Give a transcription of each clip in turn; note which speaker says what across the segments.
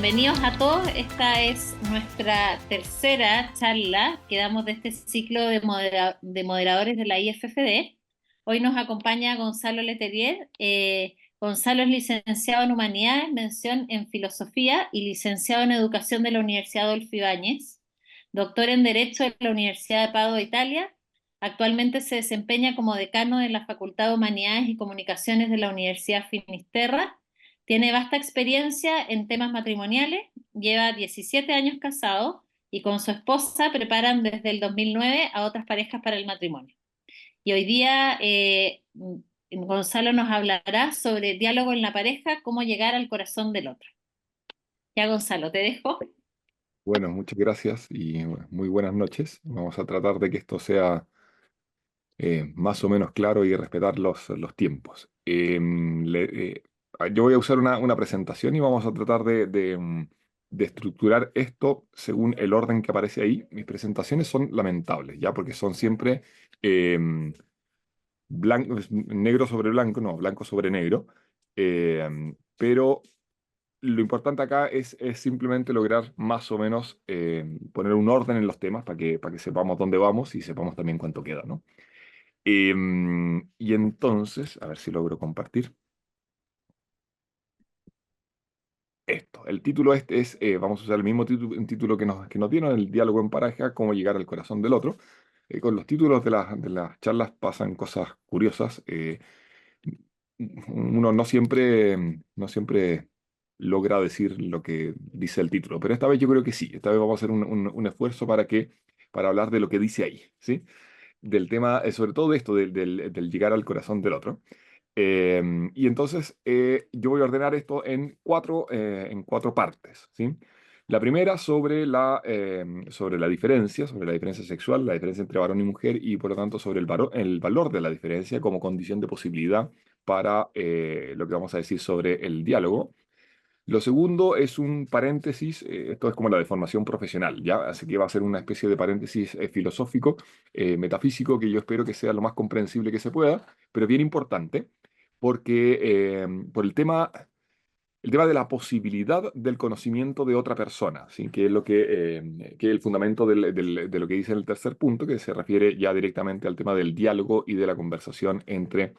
Speaker 1: bienvenidos a todos. Esta es nuestra tercera charla que damos de este ciclo de moderadores de la IFFD. Hoy nos acompaña Gonzalo Letelier. Gonzalo es licenciado en Humanidades, mención en Filosofía y licenciado en Educación de la Universidad Adolfo Ibáñez, doctor en Derecho de la Universidad de Padua, Italia. Actualmente se desempeña como decano de la Facultad de Humanidades y Comunicaciones de la Universidad Finisterra. Tiene vasta experiencia en temas matrimoniales, lleva 17 años casado y con su esposa preparan desde el 2009 a otras parejas para el matrimonio. Y hoy día Gonzalo nos hablará sobre diálogo en la pareja, cómo llegar al corazón del otro. Ya, Gonzalo, te dejo.
Speaker 2: Bueno, muchas gracias y muy buenas noches. Vamos a tratar de que esto sea más o menos claro y respetar los tiempos. Yo voy a usar una presentación y vamos a tratar de estructurar esto según el orden que aparece ahí. Mis presentaciones son lamentables, ¿ya? Porque son siempre negro sobre blanco, no, blanco sobre negro. Pero lo importante acá es simplemente lograr más o menos poner un orden en los temas para que sepamos dónde vamos y sepamos también cuánto queda, ¿no? Y entonces, a ver si logro compartir esto. El título este es, vamos a usar el mismo título, un título que nos dieron, el diálogo en pareja, cómo llegar al corazón del otro. Con los títulos de las charlas pasan cosas curiosas. Uno no siempre logra decir lo que dice el título, pero esta vez yo creo que sí. Esta vez vamos a hacer un esfuerzo para hablar de lo que dice ahí, ¿sí? Del tema, sobre todo de esto, del llegar al corazón del otro. Y entonces yo voy a ordenar esto en cuatro partes, ¿sí? La primera sobre la diferencia sexual, la diferencia entre varón y mujer, y por lo tanto sobre el valor de la diferencia como condición de posibilidad para lo que vamos a decir sobre el diálogo. Lo segundo es un paréntesis, esto es como la deformación profesional, ¿ya? Así que va a ser una especie de paréntesis filosófico, metafísico, que yo espero que sea lo más comprensible que se pueda, pero bien importante, porque por el tema de la posibilidad del conocimiento de otra persona, ¿sí? Que es que es el fundamento de lo que dice en el tercer punto, que se refiere ya directamente al tema del diálogo y de la conversación entre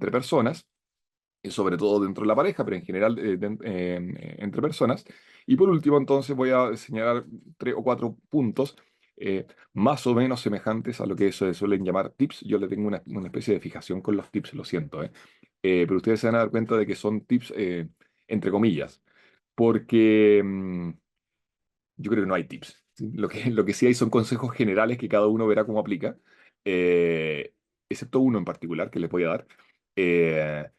Speaker 2: personas, sobre todo dentro de la pareja, pero en general entre personas. Y por último, entonces voy a señalar tres o cuatro puntos más o menos semejantes a lo que se suelen llamar tips. Yo le tengo una especie de fijación con los tips, lo siento, ¿eh? Pero ustedes se van a dar cuenta de que son tips entre comillas, porque yo creo que no hay tips, ¿sí? Lo que sí hay son consejos generales que cada uno verá cómo aplica, eh, excepto uno en particular que les voy a dar. Eh,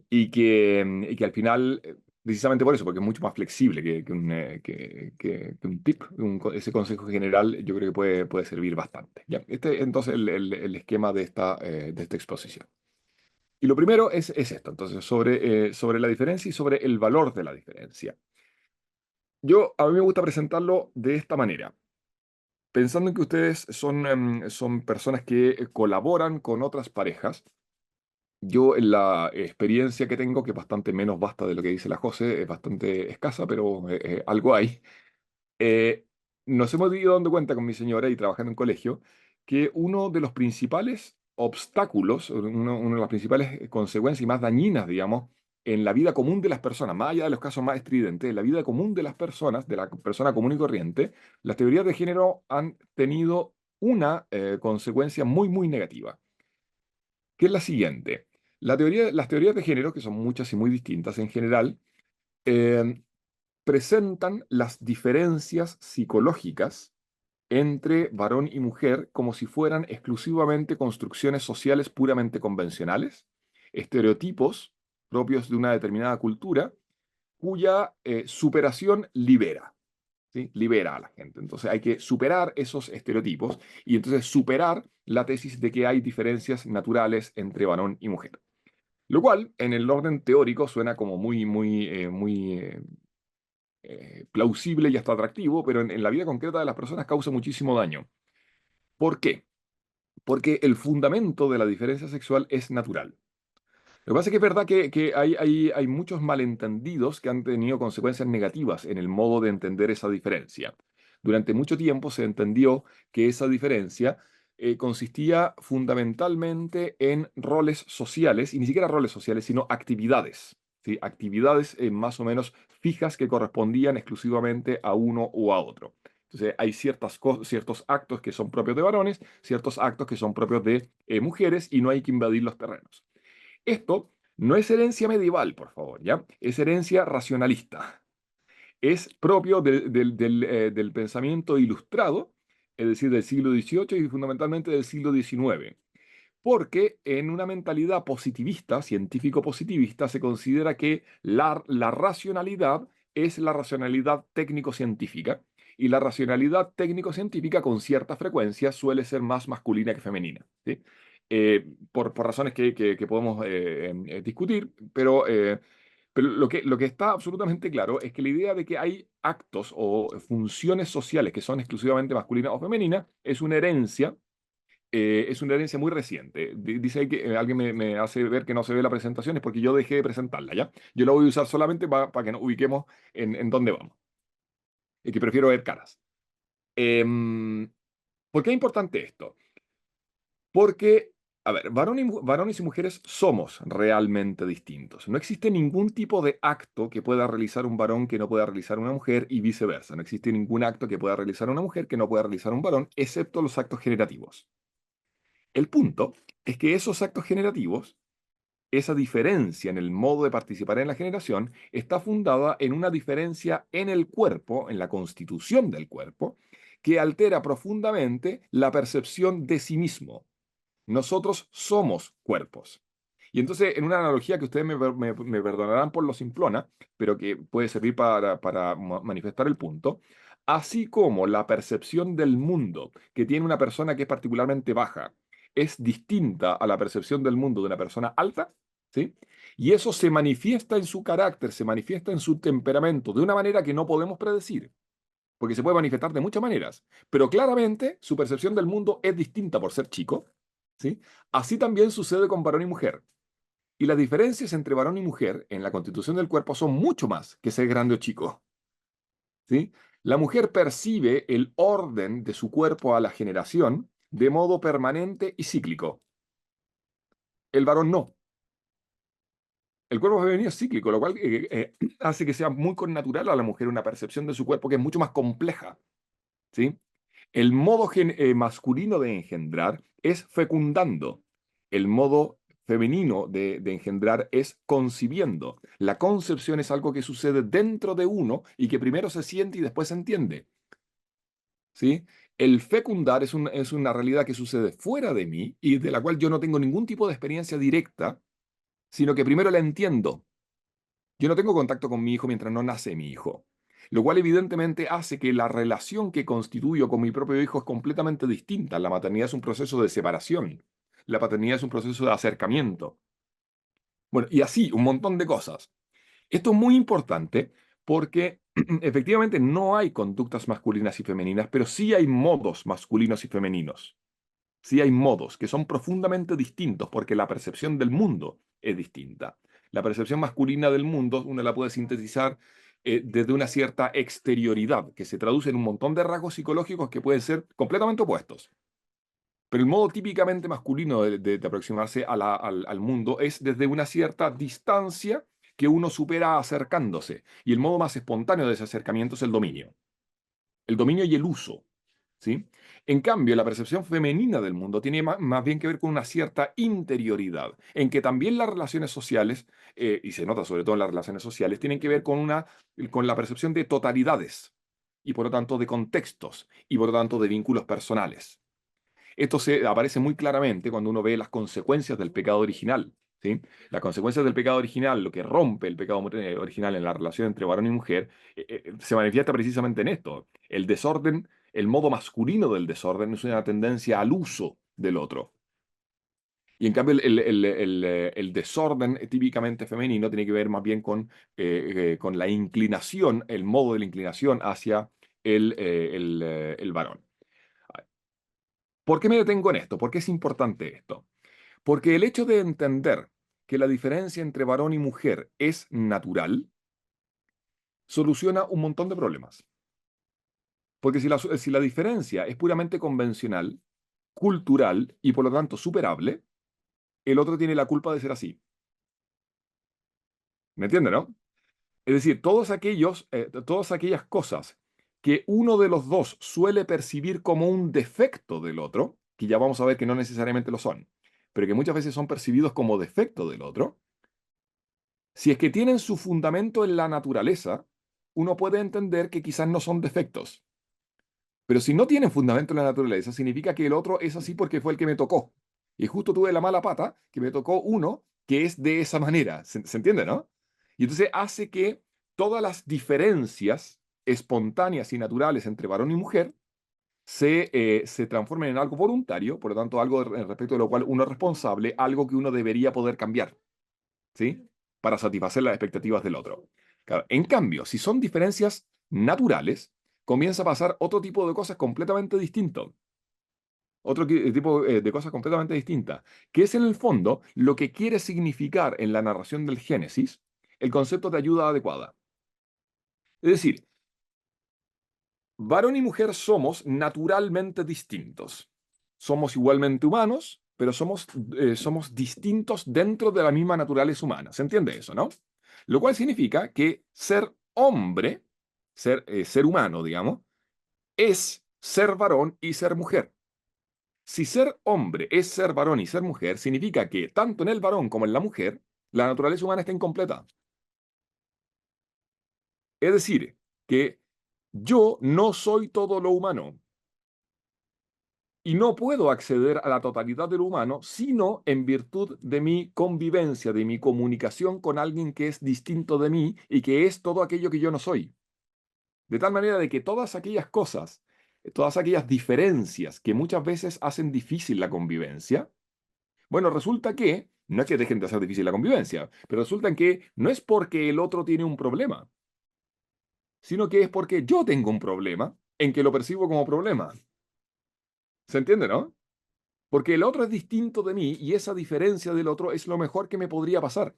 Speaker 2: y que al final, precisamente por eso, porque es mucho más flexible que un tip, ese consejo general, yo creo que puede servir bastante. ¿Ya? Este entonces el esquema de esta exposición. Y lo primero es esto, entonces, sobre la diferencia y sobre el valor de la diferencia. A mí me gusta presentarlo de esta manera. Pensando en que ustedes son personas que colaboran con otras parejas. Yo, en la experiencia que tengo, que es bastante menos vasta de lo que dice la José, es bastante escasa, pero algo hay, eh, nos hemos ido dando cuenta con mi señora y trabajando en colegio que uno de los principales obstáculos, una de las principales consecuencias y más dañinas, digamos, en la vida común de las personas, más allá de los casos más estridentes, en la vida común de las personas, de la persona común y corriente, las teorías de género han tenido una consecuencia muy, muy negativa, que es la siguiente. Las teorías de género, que son muchas y muy distintas en general, eh, presentan las diferencias psicológicas entre varón y mujer como si fueran exclusivamente construcciones sociales puramente convencionales, estereotipos propios de una determinada cultura, cuya superación libera. ¿Sí? Libera a la gente. Entonces hay que superar esos estereotipos y entonces superar la tesis de que hay diferencias naturales entre varón y mujer. Lo cual, en el orden teórico, suena como muy plausible y hasta atractivo, pero en la vida concreta de las personas causa muchísimo daño. ¿Por qué? Porque el fundamento de la diferencia sexual es natural. Lo que pasa es que es verdad que hay muchos malentendidos que han tenido consecuencias negativas en el modo de entender esa diferencia. Durante mucho tiempo se entendió que esa diferencia consistía fundamentalmente en roles sociales, y ni siquiera roles sociales, sino actividades. ¿Sí? Actividades más o menos fijas que correspondían exclusivamente a uno o a otro. Entonces hay ciertos actos que son propios de varones, ciertos actos que son propios de mujeres, y no hay que invadir los terrenos. Esto no es herencia medieval, por favor, ¿ya? Es herencia racionalista. Es propio del pensamiento ilustrado, es decir, del siglo XVIII y fundamentalmente del siglo XIX. Porque en una mentalidad positivista, científico-positivista, se considera que la racionalidad es la racionalidad técnico-científica, y la racionalidad técnico-científica con cierta frecuencia suele ser más masculina que femenina, ¿sí? Por razones que podemos discutir, pero lo que está absolutamente claro es que la idea de que hay actos o funciones sociales que son exclusivamente masculinas o femeninas es una herencia muy reciente. Dice ahí que alguien me hace ver que no se ve la presentación, es porque yo dejé de presentarla, ¿ya? Yo la voy a usar solamente para que nos ubiquemos en dónde vamos. Y que prefiero ver caras. ¿Por qué es importante esto? Porque, a ver, varones y mujeres somos realmente distintos. No existe ningún tipo de acto que pueda realizar un varón que no pueda realizar una mujer, y viceversa. No existe ningún acto que pueda realizar una mujer que no pueda realizar un varón, excepto los actos generativos. El punto es que esos actos generativos, esa diferencia en el modo de participar en la generación, está fundada en una diferencia en el cuerpo, en la constitución del cuerpo, que altera profundamente la percepción de sí mismo. Nosotros somos cuerpos. Y entonces, en una analogía que ustedes me perdonarán por lo simplona, pero que puede servir para manifestar el punto, así como la percepción del mundo que tiene una persona que es particularmente baja es distinta a la percepción del mundo de una persona alta, ¿sí? Y eso se manifiesta en su carácter, se manifiesta en su temperamento de una manera que no podemos predecir, porque se puede manifestar de muchas maneras, pero claramente su percepción del mundo es distinta por ser chico, ¿sí? Así también sucede con varón y mujer. Y las diferencias entre varón y mujer en la constitución del cuerpo son mucho más que ser grande o chico, ¿sí? La mujer percibe el orden de su cuerpo a la generación de modo permanente y cíclico. El varón no. El cuerpo femenino es cíclico, lo cual hace que sea muy connatural a la mujer una percepción de su cuerpo que es mucho más compleja, ¿sí? El modo masculino de engendrar es fecundando. El modo femenino de engendrar es concibiendo. La concepción es algo que sucede dentro de uno y que primero se siente y después se entiende. ¿Sí? El fecundar es una realidad que sucede fuera de mí y de la cual yo no tengo ningún tipo de experiencia directa, sino que primero la entiendo. Yo no tengo contacto con mi hijo mientras no nace mi hijo, lo cual evidentemente hace que la relación que constituyo con mi propio hijo es completamente distinta. La maternidad es un proceso de separación, la paternidad es un proceso de acercamiento. Bueno, y así, un montón de cosas. Esto es muy importante porque efectivamente no hay conductas masculinas y femeninas, pero sí hay modos masculinos y femeninos. Sí hay modos que son profundamente distintos porque la percepción del mundo es distinta. La percepción masculina del mundo uno la puede sintetizar desde una cierta exterioridad que se traduce en un montón de rasgos psicológicos que pueden ser completamente opuestos. Pero el modo típicamente masculino de aproximarse al mundo es desde una cierta distancia que uno supera acercándose. Y el modo más espontáneo de ese acercamiento es el dominio. El dominio y el uso. ¿Sí? En cambio, la percepción femenina del mundo tiene más bien que ver con una cierta interioridad, en que también las relaciones sociales, y se nota sobre todo en las relaciones sociales, tienen que ver con la percepción de totalidades, y por lo tanto de contextos, y por lo tanto de vínculos personales. Esto se aparece muy claramente cuando uno ve las consecuencias del pecado original. ¿Sí? Las consecuencias del pecado original, lo que rompe el pecado original en la relación entre varón y mujer, se manifiesta precisamente en esto. El desorden, el modo masculino del desorden es una tendencia al uso del otro. Y en cambio el desorden típicamente femenino tiene que ver más bien con la inclinación, el modo de la inclinación hacia el varón. ¿Por qué me detengo en esto? ¿Por qué es importante esto? Porque el hecho de entender que la diferencia entre varón y mujer es natural, soluciona un montón de problemas. Porque si la diferencia es puramente convencional, cultural y por lo tanto superable, el otro tiene la culpa de ser así. ¿Me entiende, no? Es decir, todas aquellas cosas que uno de los dos suele percibir como un defecto del otro, que ya vamos a ver que no necesariamente lo son, pero que muchas veces son percibidos como defecto del otro, si es que tienen su fundamento en la naturaleza, uno puede entender que quizás no son defectos. Pero si no tienen fundamento en la naturaleza, significa que el otro es así porque fue el que me tocó. Y justo tuve la mala pata que me tocó uno que es de esa manera. ¿Se entiende, no? Y entonces hace que todas las diferencias espontáneas y naturales entre varón y mujer se transformen en algo voluntario, por lo tanto, algo respecto de lo cual uno es responsable, algo que uno debería poder cambiar, ¿sí? Para satisfacer las expectativas del otro. Claro, en cambio, si son diferencias naturales, comienza a pasar otro tipo de cosas completamente distinto. Tipo de cosas completamente distintas, que es en el fondo lo que quiere significar en la narración del Génesis el concepto de ayuda adecuada. Es decir, varón y mujer somos naturalmente distintos. Somos igualmente humanos, pero somos distintos dentro de la misma naturaleza humana. ¿Se entiende eso, no? Lo cual significa que ser hombre, ser humano, digamos, es ser varón y ser mujer. Si ser hombre es ser varón y ser mujer, significa que tanto en el varón como en la mujer, la naturaleza humana está incompleta. Es decir, que yo no soy todo lo humano y no puedo acceder a la totalidad de lo humano sino en virtud de mi convivencia, de mi comunicación con alguien que es distinto de mí y que es todo aquello que yo no soy. De tal manera de que todas aquellas cosas, todas aquellas diferencias que muchas veces hacen difícil la convivencia, bueno, resulta que, no es que dejen de hacer difícil la convivencia, pero resulta que no es porque el otro tiene un problema, sino que es porque yo tengo un problema en que lo percibo como problema. ¿Se entiende, no? Porque el otro es distinto de mí y esa diferencia del otro es lo mejor que me podría pasar.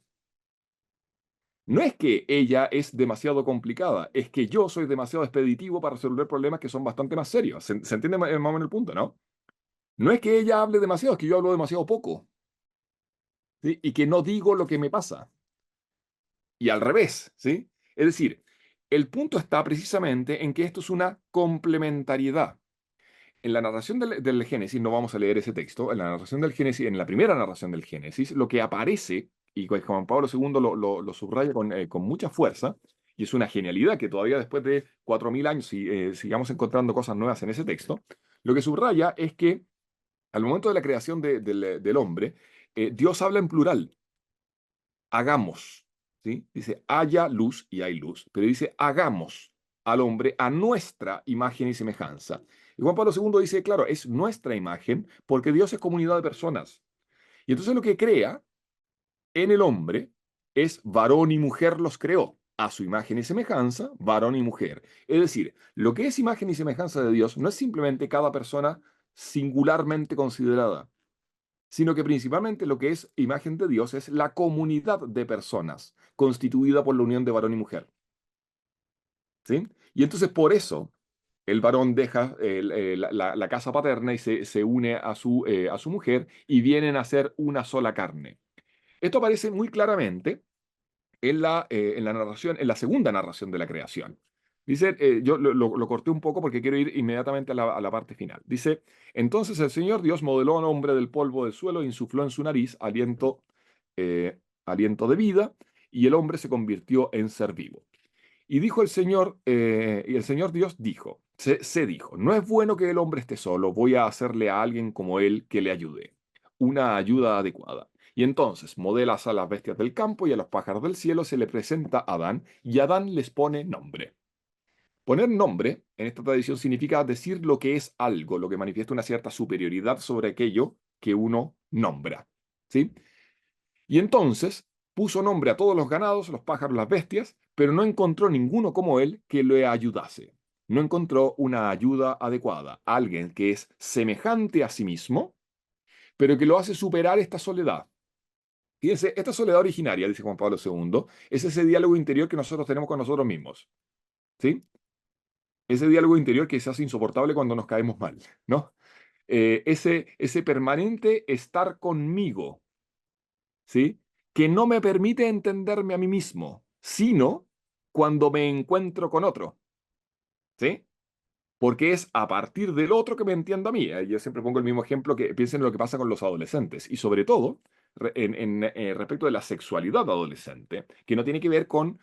Speaker 2: No es que ella es demasiado complicada, es que yo soy demasiado expeditivo para resolver problemas que son bastante más serios. ¿Se entiende más o menos el punto, no? No es que ella hable demasiado, es que yo hablo demasiado poco, ¿sí? Y que no digo lo que me pasa. Y al revés, ¿sí? Es decir, el punto está precisamente en que esto es una complementariedad. En la narración del Génesis, no vamos a leer ese texto, en la narración del Génesis, en la primera narración del Génesis, lo que aparece, y Juan Pablo II lo subraya con mucha fuerza, y es una genialidad que todavía después de 4000 años sigamos encontrando cosas nuevas en ese texto, lo que subraya es que al momento de la creación del hombre, Dios habla en plural, hagamos, ¿sí? Dice, haya luz y hay luz, pero dice, hagamos al hombre a nuestra imagen y semejanza. Y Juan Pablo II dice, claro, es nuestra imagen porque Dios es comunidad de personas. Y entonces lo que crea en el hombre es varón y mujer los creó. A su imagen y semejanza, varón y mujer. Es decir, lo que es imagen y semejanza de Dios no es simplemente cada persona singularmente considerada, sino que principalmente lo que es imagen de Dios es la comunidad de personas constituida por la unión de varón y mujer. ¿Sí? Y entonces por eso el varón deja la casa paterna y se une a su mujer y vienen a ser una sola carne. Esto aparece muy claramente en la narración, en la segunda narración de la creación. Dice, yo lo corté un poco porque quiero ir inmediatamente a la parte final. Dice, entonces el Señor Dios modeló al hombre del polvo del suelo e insufló en su nariz aliento de vida, y el hombre se convirtió en ser vivo. Y el Señor Dios dijo, se dijo, no es bueno que el hombre esté solo, voy a hacerle a alguien como él que le ayude, una ayuda adecuada. Y entonces modelas a las bestias del campo y a los pájaros del cielo, se le presenta a Adán y Adán les pone nombre. Poner nombre en esta tradición significa decir lo que es algo, lo que manifiesta una cierta superioridad sobre aquello que uno nombra. ¿Sí? Y entonces puso nombre a todos los ganados, los pájaros, las bestias, pero no encontró ninguno como él que le ayudase. No encontró una ayuda adecuada, alguien que es semejante a sí mismo, pero que lo hace superar esta soledad. Fíjense, esta soledad originaria, dice Juan Pablo II, es ese diálogo interior que nosotros tenemos con nosotros mismos, ¿sí? Ese diálogo interior que se hace insoportable cuando nos caemos mal, ¿no? Ese permanente estar conmigo, ¿sí? Que no me permite entenderme a mí mismo, sino cuando me encuentro con otro, ¿sí? Porque es a partir del otro que me entiendo a mí. Yo siempre pongo el mismo ejemplo que piensen en lo que pasa con los adolescentes y sobre todo respecto de la sexualidad adolescente, que no tiene que ver con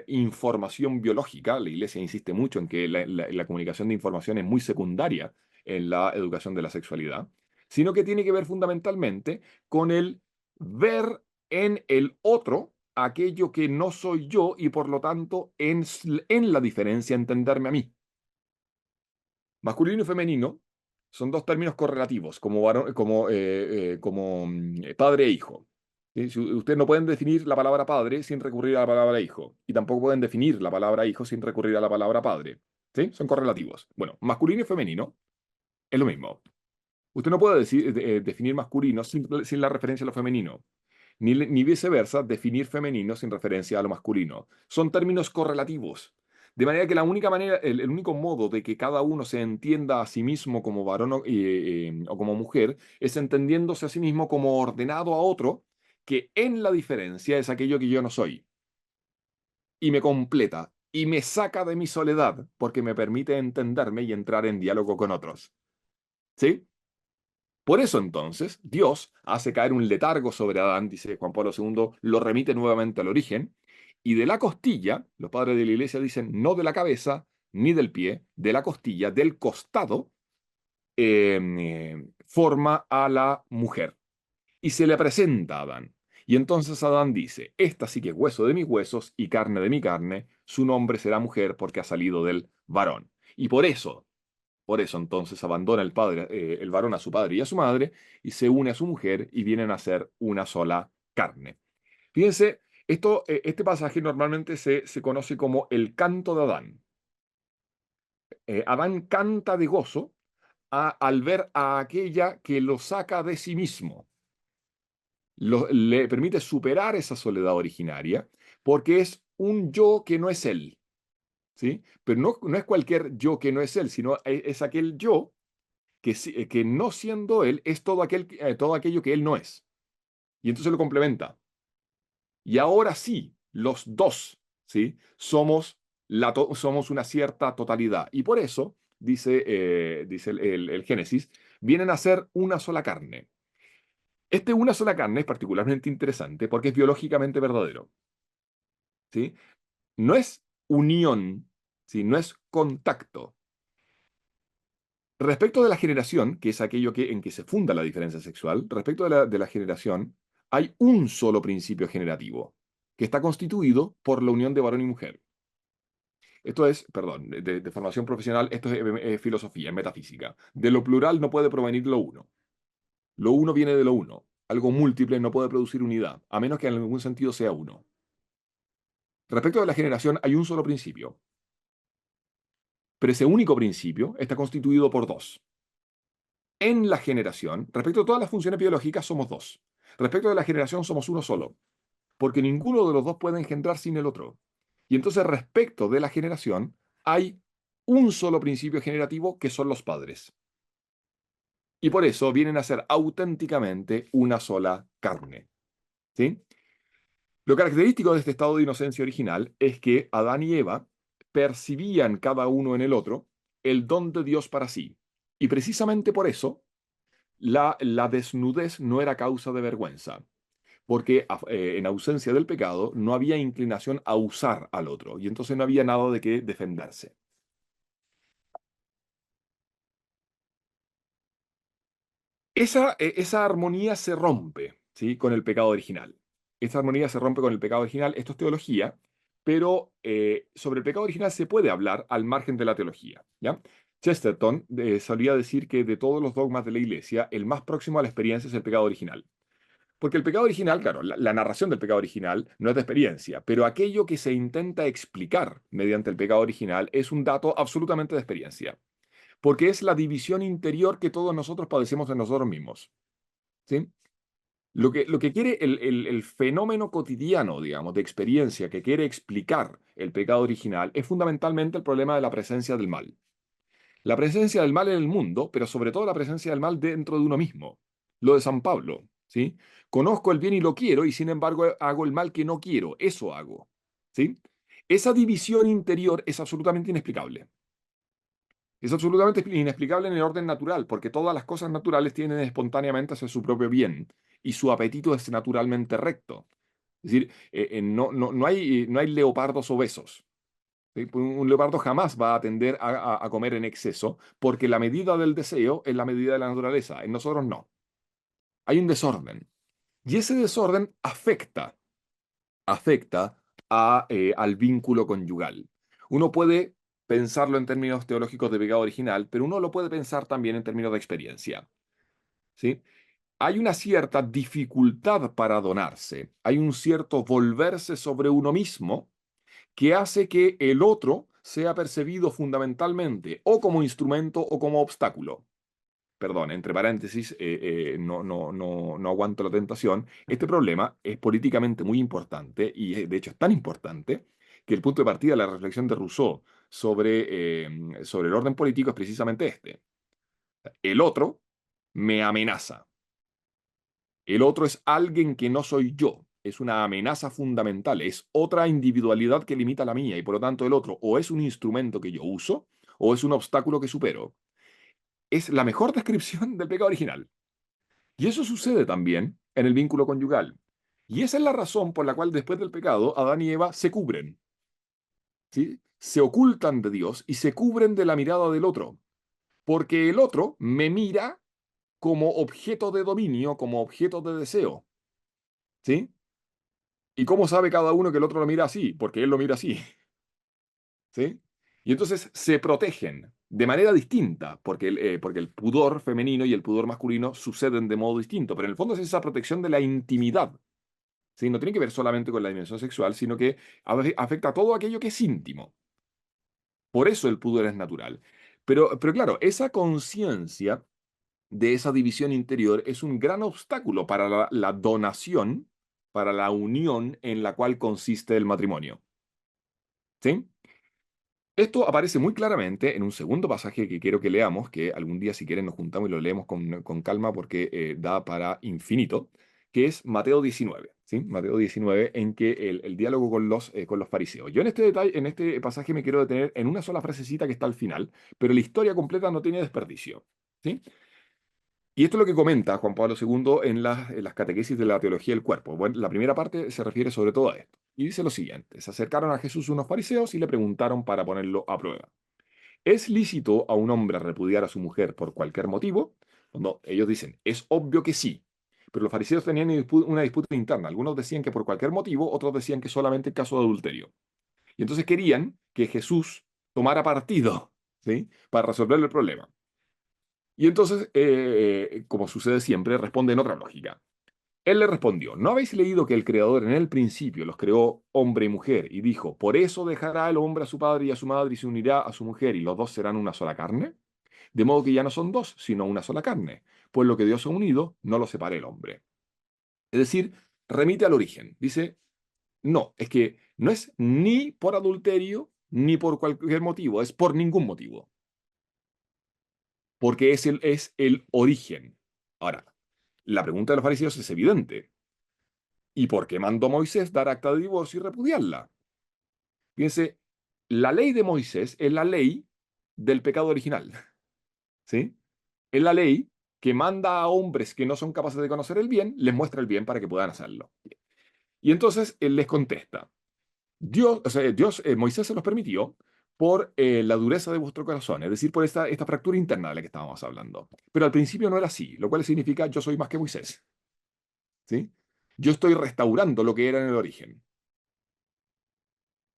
Speaker 2: información biológica. La Iglesia insiste mucho en que la comunicación de información es muy secundaria en la educación de la sexualidad, sino que tiene que ver fundamentalmente con el ver en el otro aquello que no soy yo y por lo tanto en la diferencia entenderme a mí. Masculino y femenino son dos términos correlativos, como padre e hijo. ¿Sí? Ustedes no pueden definir la palabra padre sin recurrir a la palabra hijo, y tampoco pueden definir la palabra hijo sin recurrir a la palabra padre. ¿Sí? Son correlativos. Bueno, masculino y femenino es lo mismo. Usted no puede definir masculino sin la referencia a lo femenino, ni viceversa, definir femenino sin referencia a lo masculino. Son términos correlativos. De manera que la única manera, el único modo de que cada uno se entienda a sí mismo como varón o como mujer es entendiéndose a sí mismo como ordenado a otro, que en la diferencia es aquello que yo no soy. Y me completa y me saca de mi soledad porque me permite entenderme y entrar en diálogo con otros. ¿Sí? Por eso entonces Dios hace caer un letargo sobre Adán, dice Juan Pablo II, lo remite nuevamente al origen, y de la costilla, los padres de la iglesia dicen, no de la cabeza ni del pie, de la costilla, del costado, forma a la mujer. Y se le presenta a Adán. Y entonces Adán dice, esta sí que es hueso de mis huesos y carne de mi carne, su nombre será mujer porque ha salido del varón. Y por eso entonces abandona el varón a su padre y a su madre y se une a su mujer y vienen a ser una sola carne. Fíjense, este pasaje normalmente se conoce como el canto de Adán. Adán canta de gozo al ver a aquella que lo saca de sí mismo. Le permite superar esa soledad originaria porque es un yo que no es él. ¿Sí? Pero no es cualquier yo que no es él, sino es aquel yo que no siendo él es todo aquello que él no es. Y entonces lo complementa. Y ahora sí, los dos, ¿sí? Somos una cierta totalidad. Y por eso, dice el Génesis, vienen a ser una sola carne. Este una sola carne es particularmente interesante porque es biológicamente verdadero, ¿sí? No es unión, ¿sí? No es contacto. Respecto de la generación, que es aquello en que se funda la diferencia sexual, respecto de la generación, hay un solo principio generativo, que está constituido por la unión de varón y mujer. Esto es, perdón, de formación profesional, esto es filosofía, es metafísica. De lo plural no puede provenir lo uno. Lo uno viene de lo uno. Algo múltiple no puede producir unidad, a menos que en algún sentido sea uno. Respecto de la generación, hay un solo principio, pero ese único principio está constituido por dos. En la generación, respecto a todas las funciones biológicas, somos dos. Respecto de la generación, somos uno solo, porque ninguno de los dos puede engendrar sin el otro. Y entonces, respecto de la generación, hay un solo principio generativo que son los padres. Y por eso vienen a ser auténticamente una sola carne. ¿Sí? Lo característico de este estado de inocencia original es que Adán y Eva percibían cada uno en el otro el don de Dios para sí. Y precisamente por eso la desnudez no era causa de vergüenza, porque en ausencia del pecado no había inclinación a usar al otro, y entonces no había nada de qué defenderse. Esa armonía se rompe, ¿sí? Con el pecado original. Esa armonía se rompe con el pecado original, esto es teología, pero sobre el pecado original se puede hablar al margen de la teología, ¿ya? Chesterton solía decir que de todos los dogmas de la Iglesia, el más próximo a la experiencia es el pecado original. Porque el pecado original, claro, la narración del pecado original no es de experiencia, pero aquello que se intenta explicar mediante el pecado original es un dato absolutamente de experiencia, porque es la división interior que todos nosotros padecemos en nosotros mismos, ¿sí? Lo que quiere el fenómeno cotidiano, digamos, de experiencia que quiere explicar el pecado original es fundamentalmente el problema de la presencia del mal. La presencia del mal en el mundo, pero sobre todo la presencia del mal dentro de uno mismo. Lo de San Pablo, ¿sí? Conozco el bien y lo quiero y sin embargo hago el mal que no quiero. Eso hago, ¿sí? Esa división interior es absolutamente inexplicable. Es absolutamente inexplicable en el orden natural, porque todas las cosas naturales tienden espontáneamente hacia su propio bien y su apetito es naturalmente recto. Es decir, no hay leopardos obesos. ¿Sí? Un leopardo jamás va a tender a comer en exceso, porque la medida del deseo es la medida de la naturaleza. En nosotros no. Hay un desorden. Y ese desorden afecta al vínculo conyugal. Uno puede pensarlo en términos teológicos de pecado original, pero uno lo puede pensar también en términos de experiencia. ¿Sí? Hay una cierta dificultad para donarse, hay un cierto volverse sobre uno mismo que hace que el otro sea percibido fundamentalmente o como instrumento o como obstáculo. Perdón, entre paréntesis, no aguanto la tentación. Este problema es políticamente muy importante y de hecho es tan importante que el punto de partida de la reflexión de Rousseau sobre el orden político es precisamente este. El otro me amenaza. El otro es alguien que no soy yo. Es una amenaza fundamental. Es otra individualidad que limita la mía y por lo tanto el otro o es un instrumento que yo uso o es un obstáculo que supero. Es la mejor descripción del pecado original. Y eso sucede también en el vínculo conyugal. Y esa es la razón por la cual después del pecado Adán y Eva se cubren, ¿sí? Se ocultan de Dios y se cubren de la mirada del otro, porque el otro me mira como objeto de dominio, como objeto de deseo, ¿sí? ¿Y cómo sabe cada uno que el otro lo mira así? Porque él lo mira así, ¿sí? Y entonces se protegen de manera distinta, porque el pudor femenino y el pudor masculino suceden de modo distinto, pero en el fondo es esa protección de la intimidad. ¿Sí? No tiene que ver solamente con la dimensión sexual, sino que afecta a todo aquello que es íntimo. Por eso el pudor es natural. Pero claro, esa conciencia de esa división interior es un gran obstáculo para la donación, para la unión en la cual consiste el matrimonio. ¿Sí? Esto aparece muy claramente en un segundo pasaje que quiero que leamos, que algún día si quieren nos juntamos y lo leemos con calma porque da para infinito, que es Mateo 19, ¿sí? Mateo 19, en que el diálogo con los fariseos. Yo en este pasaje me quiero detener en una sola frasecita que está al final, pero la historia completa no tiene desperdicio, ¿sí? Y esto es lo que comenta Juan Pablo II en las catequesis de la teología del cuerpo. Bueno, la primera parte se refiere sobre todo a esto. Y dice lo siguiente, se acercaron a Jesús unos fariseos y le preguntaron para ponerlo a prueba. ¿Es lícito a un hombre repudiar a su mujer por cualquier motivo? No, ellos dicen, es obvio que sí. Pero los fariseos tenían una disputa interna. Algunos decían que por cualquier motivo, otros decían que solamente en caso de adulterio. Y entonces querían que Jesús tomara partido, ¿sí? Para resolver el problema. Y entonces, como sucede siempre, responde en otra lógica. Él le respondió, ¿no habéis leído que el Creador en el principio los creó hombre y mujer? Y dijo, por eso dejará el hombre a su padre y a su madre y se unirá a su mujer y los dos serán una sola carne. De modo que ya no son dos, sino una sola carne. Pues lo que Dios ha unido, no lo separe el hombre. Es decir, remite al origen. Dice, no, es que no es ni por adulterio ni por cualquier motivo, es por ningún motivo. Porque es el origen. Ahora, la pregunta de los fariseos es evidente. ¿Y por qué mandó Moisés dar acta de divorcio y repudiarla? Fíjense, la ley de Moisés es la ley del pecado original, ¿sí? Es la ley que manda a hombres que no son capaces de conocer el bien, les muestra el bien para que puedan hacerlo. Y entonces él les contesta, Dios, o sea, Moisés se los permitió por la dureza de vuestro corazón, es decir, por esta fractura interna de la que estábamos hablando. Pero al principio no era así, lo cual significa yo soy más que Moisés, ¿sí? Yo estoy restaurando lo que era en el origen.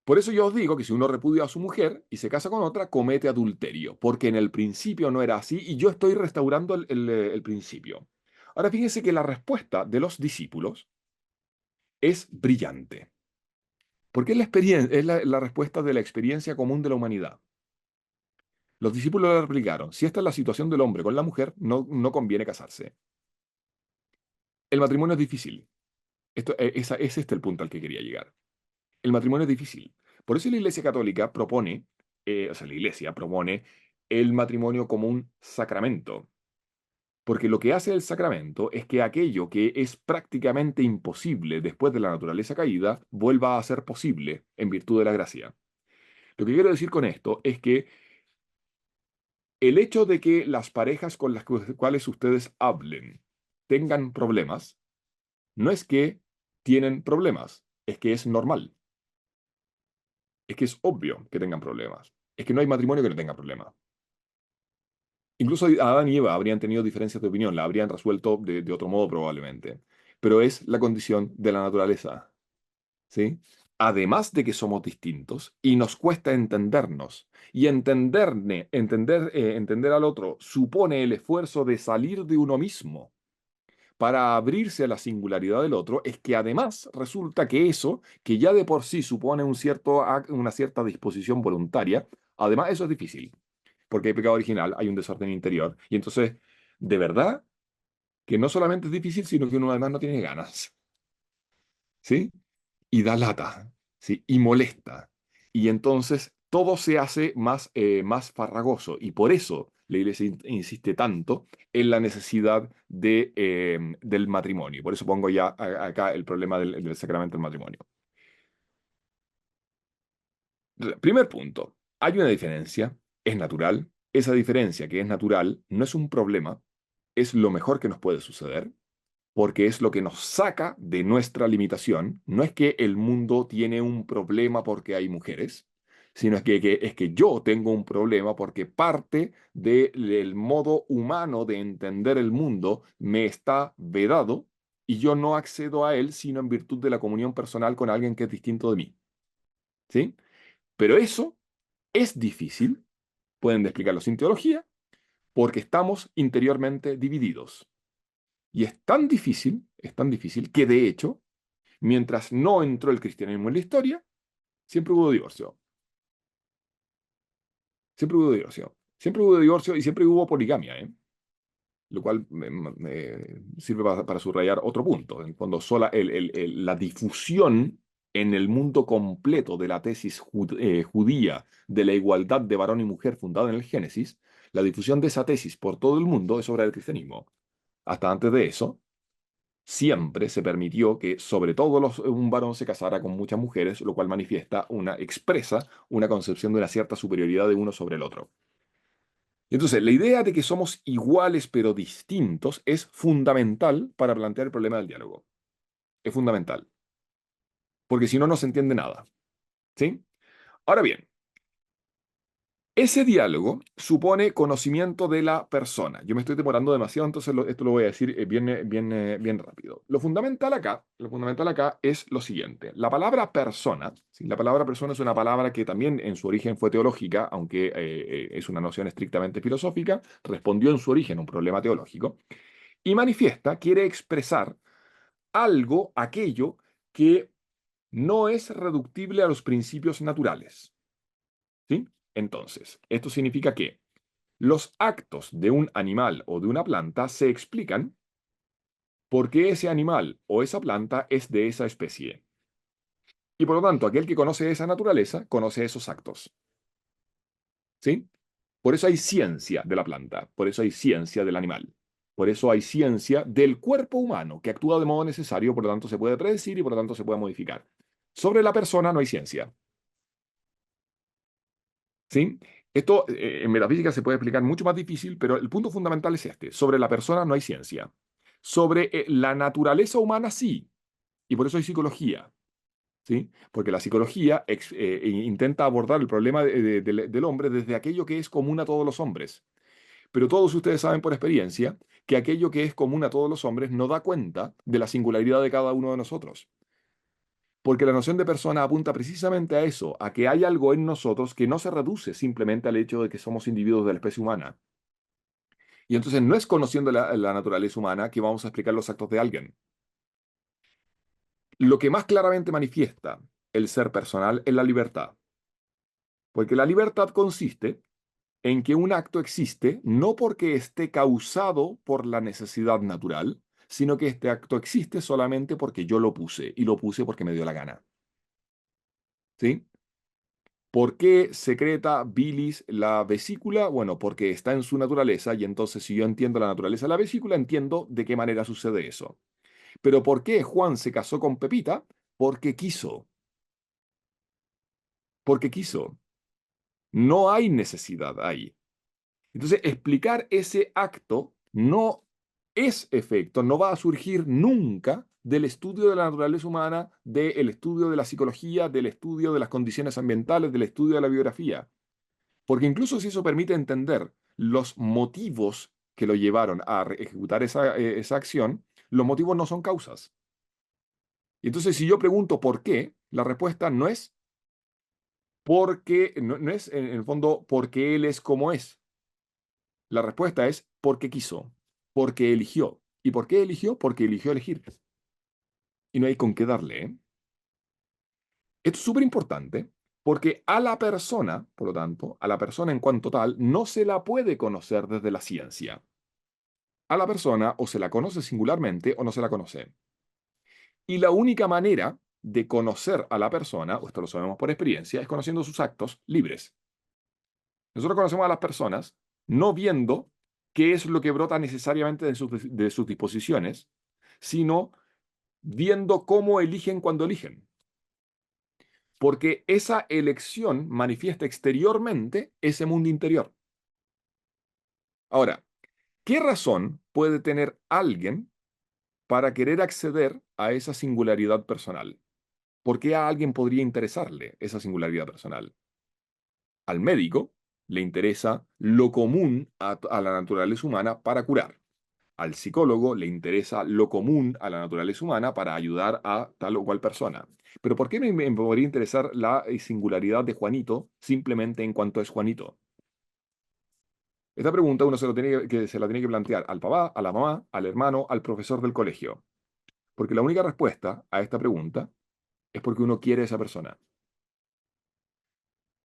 Speaker 2: Por eso yo os digo que si uno repudia a su mujer y se casa con otra, comete adulterio, porque en el principio no era así y yo estoy restaurando el principio. Ahora fíjense que la respuesta de los discípulos es brillante, porque es la respuesta de la experiencia común de la humanidad. Los discípulos le replicaron, si esta es la situación del hombre con la mujer, no conviene casarse. El matrimonio es difícil. Es este el punto al que quería llegar. El matrimonio es difícil. Por eso la Iglesia Católica propone, o sea, la Iglesia propone el matrimonio como un sacramento. Porque lo que hace el sacramento es que aquello que es prácticamente imposible después de la naturaleza caída vuelva a ser posible en virtud de la gracia. Lo que quiero decir con esto es que el hecho de que las parejas con las cuales ustedes hablen tengan problemas, no es que tienen problemas, es que es normal, es que es obvio que tengan problemas, es que no hay matrimonio que no tenga problemas. Incluso Adán y Eva habrían tenido diferencias de opinión, la habrían resuelto de otro modo probablemente, pero es la condición de la naturaleza, ¿sí? Además de que somos distintos y nos cuesta entendernos, y entender al otro supone el esfuerzo de salir de uno mismo para abrirse a la singularidad del otro, es que además resulta que eso, que ya de por sí supone una cierta disposición voluntaria, además eso es difícil, porque hay pecado original, hay un desorden interior, y entonces, de verdad, que no solamente es difícil, sino que uno además no tiene ganas, ¿sí? Y da lata, ¿sí? Y molesta. Y entonces todo se hace más farragoso. Y por eso la Iglesia insiste tanto en la necesidad del matrimonio. Por eso pongo ya acá el problema del sacramento del matrimonio. Primer punto, hay una diferencia, es natural. Esa diferencia que es natural no es un problema, es lo mejor que nos puede suceder porque es lo que nos saca de nuestra limitación. No es que el mundo tiene un problema porque hay mujeres, sino es que yo tengo un problema porque parte del modo humano de entender el mundo me está vedado y yo no accedo a él sino en virtud de la comunión personal con alguien que es distinto de mí. ¿Sí? Pero eso es difícil, pueden explicarlo sin teología, porque estamos interiormente divididos. Y es tan difícil que de hecho, mientras no entró el cristianismo en la historia, siempre hubo divorcio. Siempre hubo divorcio. Siempre hubo divorcio y siempre hubo poligamia, ¿eh? Lo cual me sirve para subrayar otro punto. En cuando sola la difusión en el mundo completo de la tesis judía de la igualdad de varón y mujer fundada en el Génesis, la difusión de esa tesis por todo el mundo es obra del cristianismo. Hasta antes de eso, siempre se permitió que sobre todo un varón se casara con muchas mujeres, lo cual expresa una concepción de una cierta superioridad de uno sobre el otro. Entonces, la idea de que somos iguales pero distintos es fundamental para plantear el problema del diálogo. Es fundamental, porque si no, no se entiende nada. ¿Sí? Ahora bien, ese diálogo supone conocimiento de la persona. Yo me estoy demorando demasiado, entonces esto lo voy a decir bien rápido. Lo fundamental acá es lo siguiente. La palabra persona, ¿sí? La palabra persona es una palabra que también en su origen fue teológica, aunque es una noción estrictamente filosófica, respondió en su origen a un problema teológico, y manifiesta, quiere expresar algo, aquello que no es reductible a los principios naturales. ¿Sí? Entonces, esto significa que los actos de un animal o de una planta se explican porque ese animal o esa planta es de esa especie. Y por lo tanto, aquel que conoce esa naturaleza conoce esos actos. ¿Sí? Por eso hay ciencia de la planta, por eso hay ciencia del animal, por eso hay ciencia del cuerpo humano que actúa de modo necesario, por lo tanto se puede predecir y por lo tanto se puede modificar. Sobre la persona no hay ciencia. ¿Sí? Esto en metafísica se puede explicar mucho más difícil, pero el punto fundamental es este. Sobre la persona no hay ciencia. Sobre la naturaleza humana sí, y por eso hay psicología. ¿Sí? Porque la psicología intenta abordar el problema del hombre desde aquello que es común a todos los hombres. Pero todos ustedes saben por experiencia que aquello que es común a todos los hombres no da cuenta de la singularidad de cada uno de nosotros. Porque la noción de persona apunta precisamente a eso, a que hay algo en nosotros que no se reduce simplemente al hecho de que somos individuos de la especie humana. Y entonces no es conociendo la naturaleza humana que vamos a explicar los actos de alguien. Lo que más claramente manifiesta el ser personal es la libertad. Porque la libertad consiste en que un acto existe no porque esté causado por la necesidad natural, sino que este acto existe solamente porque yo lo puse, y lo puse porque me dio la gana. ¿Sí? ¿Por qué secreta bilis la vesícula? Bueno, porque está en su naturaleza, y entonces si yo entiendo la naturaleza de la vesícula, entiendo de qué manera sucede eso. Pero ¿por qué Juan se casó con Pepita? Porque quiso, porque quiso. No hay necesidad ahí. Entonces, explicar ese acto no es efecto, no va a surgir nunca del estudio de la naturaleza humana, del estudio de la psicología, del estudio de las condiciones ambientales, del estudio de la biografía. Porque incluso si eso permite entender los motivos que lo llevaron a ejecutar esa acción, los motivos no son causas. Y entonces, si yo pregunto por qué, la respuesta no es porque, no es en el fondo porque él es como es. La respuesta es porque quiso, porque eligió. ¿Y por qué eligió? Porque eligió elegir. Y no hay con qué darle, ¿eh? Esto es súper importante porque a la persona, por lo tanto, a la persona en cuanto tal, no se la puede conocer desde la ciencia. A la persona o se la conoce singularmente o no se la conoce. Y la única manera de conocer a la persona, o esto lo sabemos por experiencia, es conociendo sus actos libres. Nosotros conocemos a las personas no viendo qué es lo que brota necesariamente de sus disposiciones, sino viendo cómo eligen cuando eligen. Porque esa elección manifiesta exteriormente ese mundo interior. Ahora, ¿qué razón puede tener alguien para querer acceder a esa singularidad personal? ¿Por qué a alguien podría interesarle esa singularidad personal? Al médico le interesa lo común a la naturaleza humana para curar. Al psicólogo le interesa lo común a la naturaleza humana para ayudar a tal o cual persona. Pero ¿por qué me podría interesar la singularidad de Juanito simplemente en cuanto es Juanito? Esta pregunta uno se la tiene que plantear al papá, a la mamá, al hermano, al profesor del colegio. Porque la única respuesta a esta pregunta es porque uno quiere a esa persona.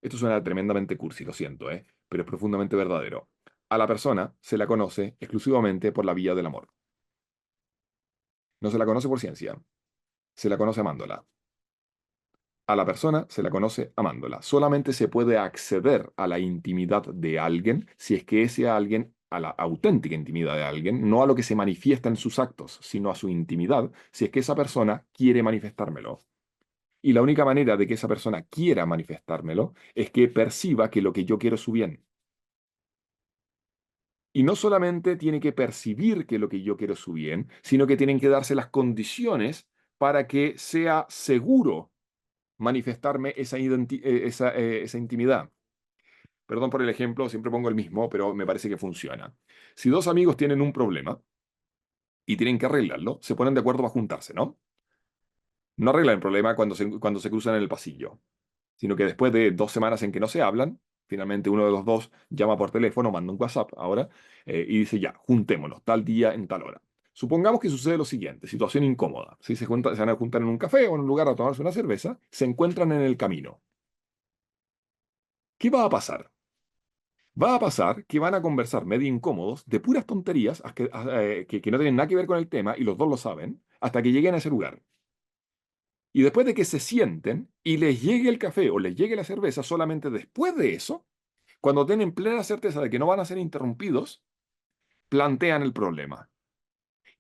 Speaker 2: Esto suena tremendamente cursi, lo siento, ¿eh? Pero es profundamente verdadero. A la persona se la conoce exclusivamente por la vía del amor. No se la conoce por ciencia, se la conoce amándola. A la persona se la conoce amándola. Solamente se puede acceder a la intimidad de alguien si es que ese alguien, a la auténtica intimidad de alguien, no a lo que se manifiesta en sus actos, sino a su intimidad, si es que esa persona quiere manifestármelo. Y la única manera de que esa persona quiera manifestármelo es que perciba que lo que yo quiero es su bien. Y no solamente tiene que percibir que lo que yo quiero es su bien, sino que tienen que darse las condiciones para que sea seguro manifestarme esa intimidad. Perdón por el ejemplo, siempre pongo el mismo, pero me parece que funciona. Si dos amigos tienen un problema y tienen que arreglarlo, se ponen de acuerdo para juntarse, ¿no? No arreglan el problema cuando se cruzan en el pasillo, sino que después de 2 semanas en que no se hablan, finalmente uno de los dos llama por teléfono, manda un WhatsApp ahora, y dice ya, juntémonos, tal día en tal hora. Supongamos que sucede lo siguiente, situación incómoda. Si se van a juntar en un café o en un lugar a tomarse una cerveza, se encuentran en el camino. ¿Qué va a pasar? Va a pasar que van a conversar medio incómodos de puras tonterías que no tienen nada que ver con el tema y los dos lo saben, hasta que lleguen a ese lugar. Y después de que se sienten y les llegue el café o les llegue la cerveza, solamente después de eso, cuando tienen plena certeza de que no van a ser interrumpidos, plantean el problema.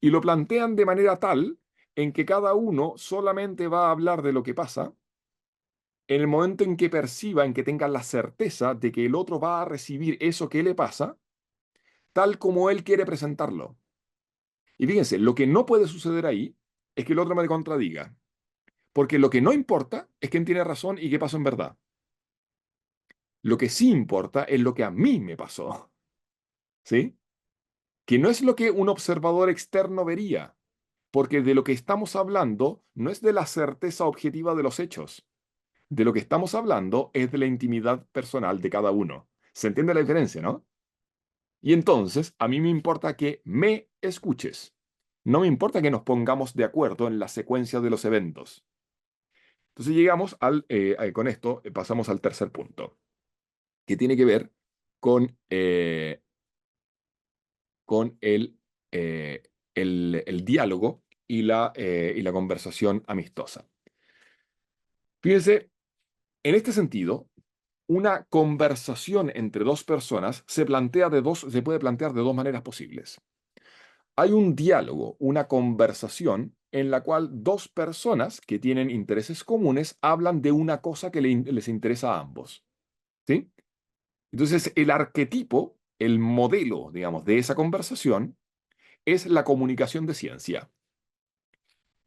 Speaker 2: Y lo plantean de manera tal en que cada uno solamente va a hablar de lo que pasa en el momento en que perciba, en que tenga la certeza de que el otro va a recibir eso que le pasa tal como él quiere presentarlo. Y fíjense, lo que no puede suceder ahí es que el otro me contradiga, porque lo que no importa es quién tiene razón y qué pasó en verdad. Lo que sí importa es lo que a mí me pasó, ¿sí? Que no es lo que un observador externo vería, porque de lo que estamos hablando no es de la certeza objetiva de los hechos. De lo que estamos hablando es de la intimidad personal de cada uno. ¿Se entiende la diferencia, no? Y entonces, a mí me importa que me escuches. No me importa que nos pongamos de acuerdo en la secuencia de los eventos. Entonces llegamos con esto, pasamos al tercer punto, que tiene que ver con, con el el diálogo y la conversación amistosa. Fíjense, en este sentido, una conversación entre dos personas se puede plantear de dos maneras posibles. Hay un diálogo, una conversación en la cual dos personas que tienen intereses comunes hablan de una cosa que les interesa a ambos. ¿Sí? Entonces, el arquetipo, el modelo, digamos, de esa conversación es la comunicación de ciencia.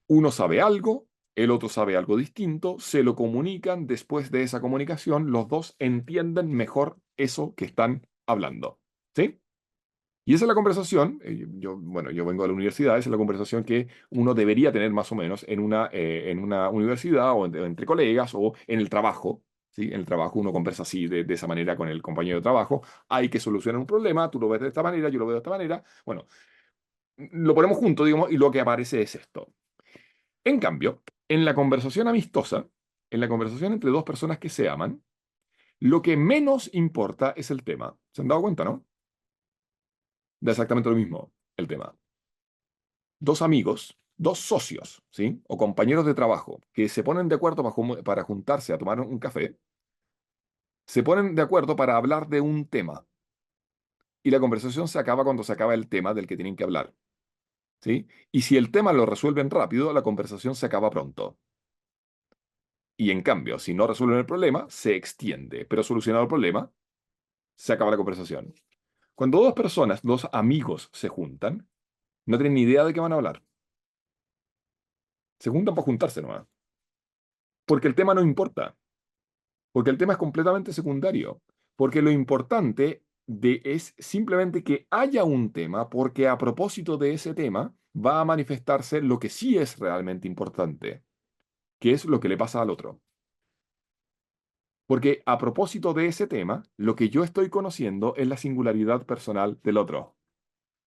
Speaker 2: Uno sabe algo, el otro sabe algo distinto, se lo comunican, después de esa comunicación, los dos entienden mejor eso que están hablando. ¿Sí? Y esa es la conversación, bueno, yo vengo de la universidad, esa es la conversación que uno debería tener más o menos en una universidad o entre colegas o en el trabajo. ¿Sí? En el trabajo uno conversa así, de esa manera con el compañero de trabajo. Hay que solucionar un problema, tú lo ves de esta manera, yo lo veo de esta manera. Bueno, lo ponemos juntos, digamos, y lo que aparece es esto. En cambio, en la conversación amistosa, en la conversación entre dos personas que se aman, lo que menos importa es el tema. ¿Se han dado cuenta, no? Da exactamente lo mismo el tema. Dos amigos, dos socios, ¿sí? O compañeros de trabajo que se ponen de acuerdo para juntarse a tomar un café, se ponen de acuerdo para hablar de un tema y la conversación se acaba cuando se acaba el tema del que tienen que hablar, ¿sí? Y si el tema lo resuelven rápido, la conversación se acaba pronto. Y en cambio, si no resuelven el problema, se extiende, pero solucionado el problema, se acaba la conversación. Cuando dos personas, dos amigos se juntan, no tienen ni idea de qué van a hablar. Se juntan para juntarse nomás, porque el tema no importa. Porque el tema es completamente secundario, porque lo importante es simplemente que haya un tema, porque a propósito de ese tema va a manifestarse lo que sí es realmente importante, que es lo que le pasa al otro. Porque a propósito de ese tema, lo que yo estoy conociendo es la singularidad personal del otro.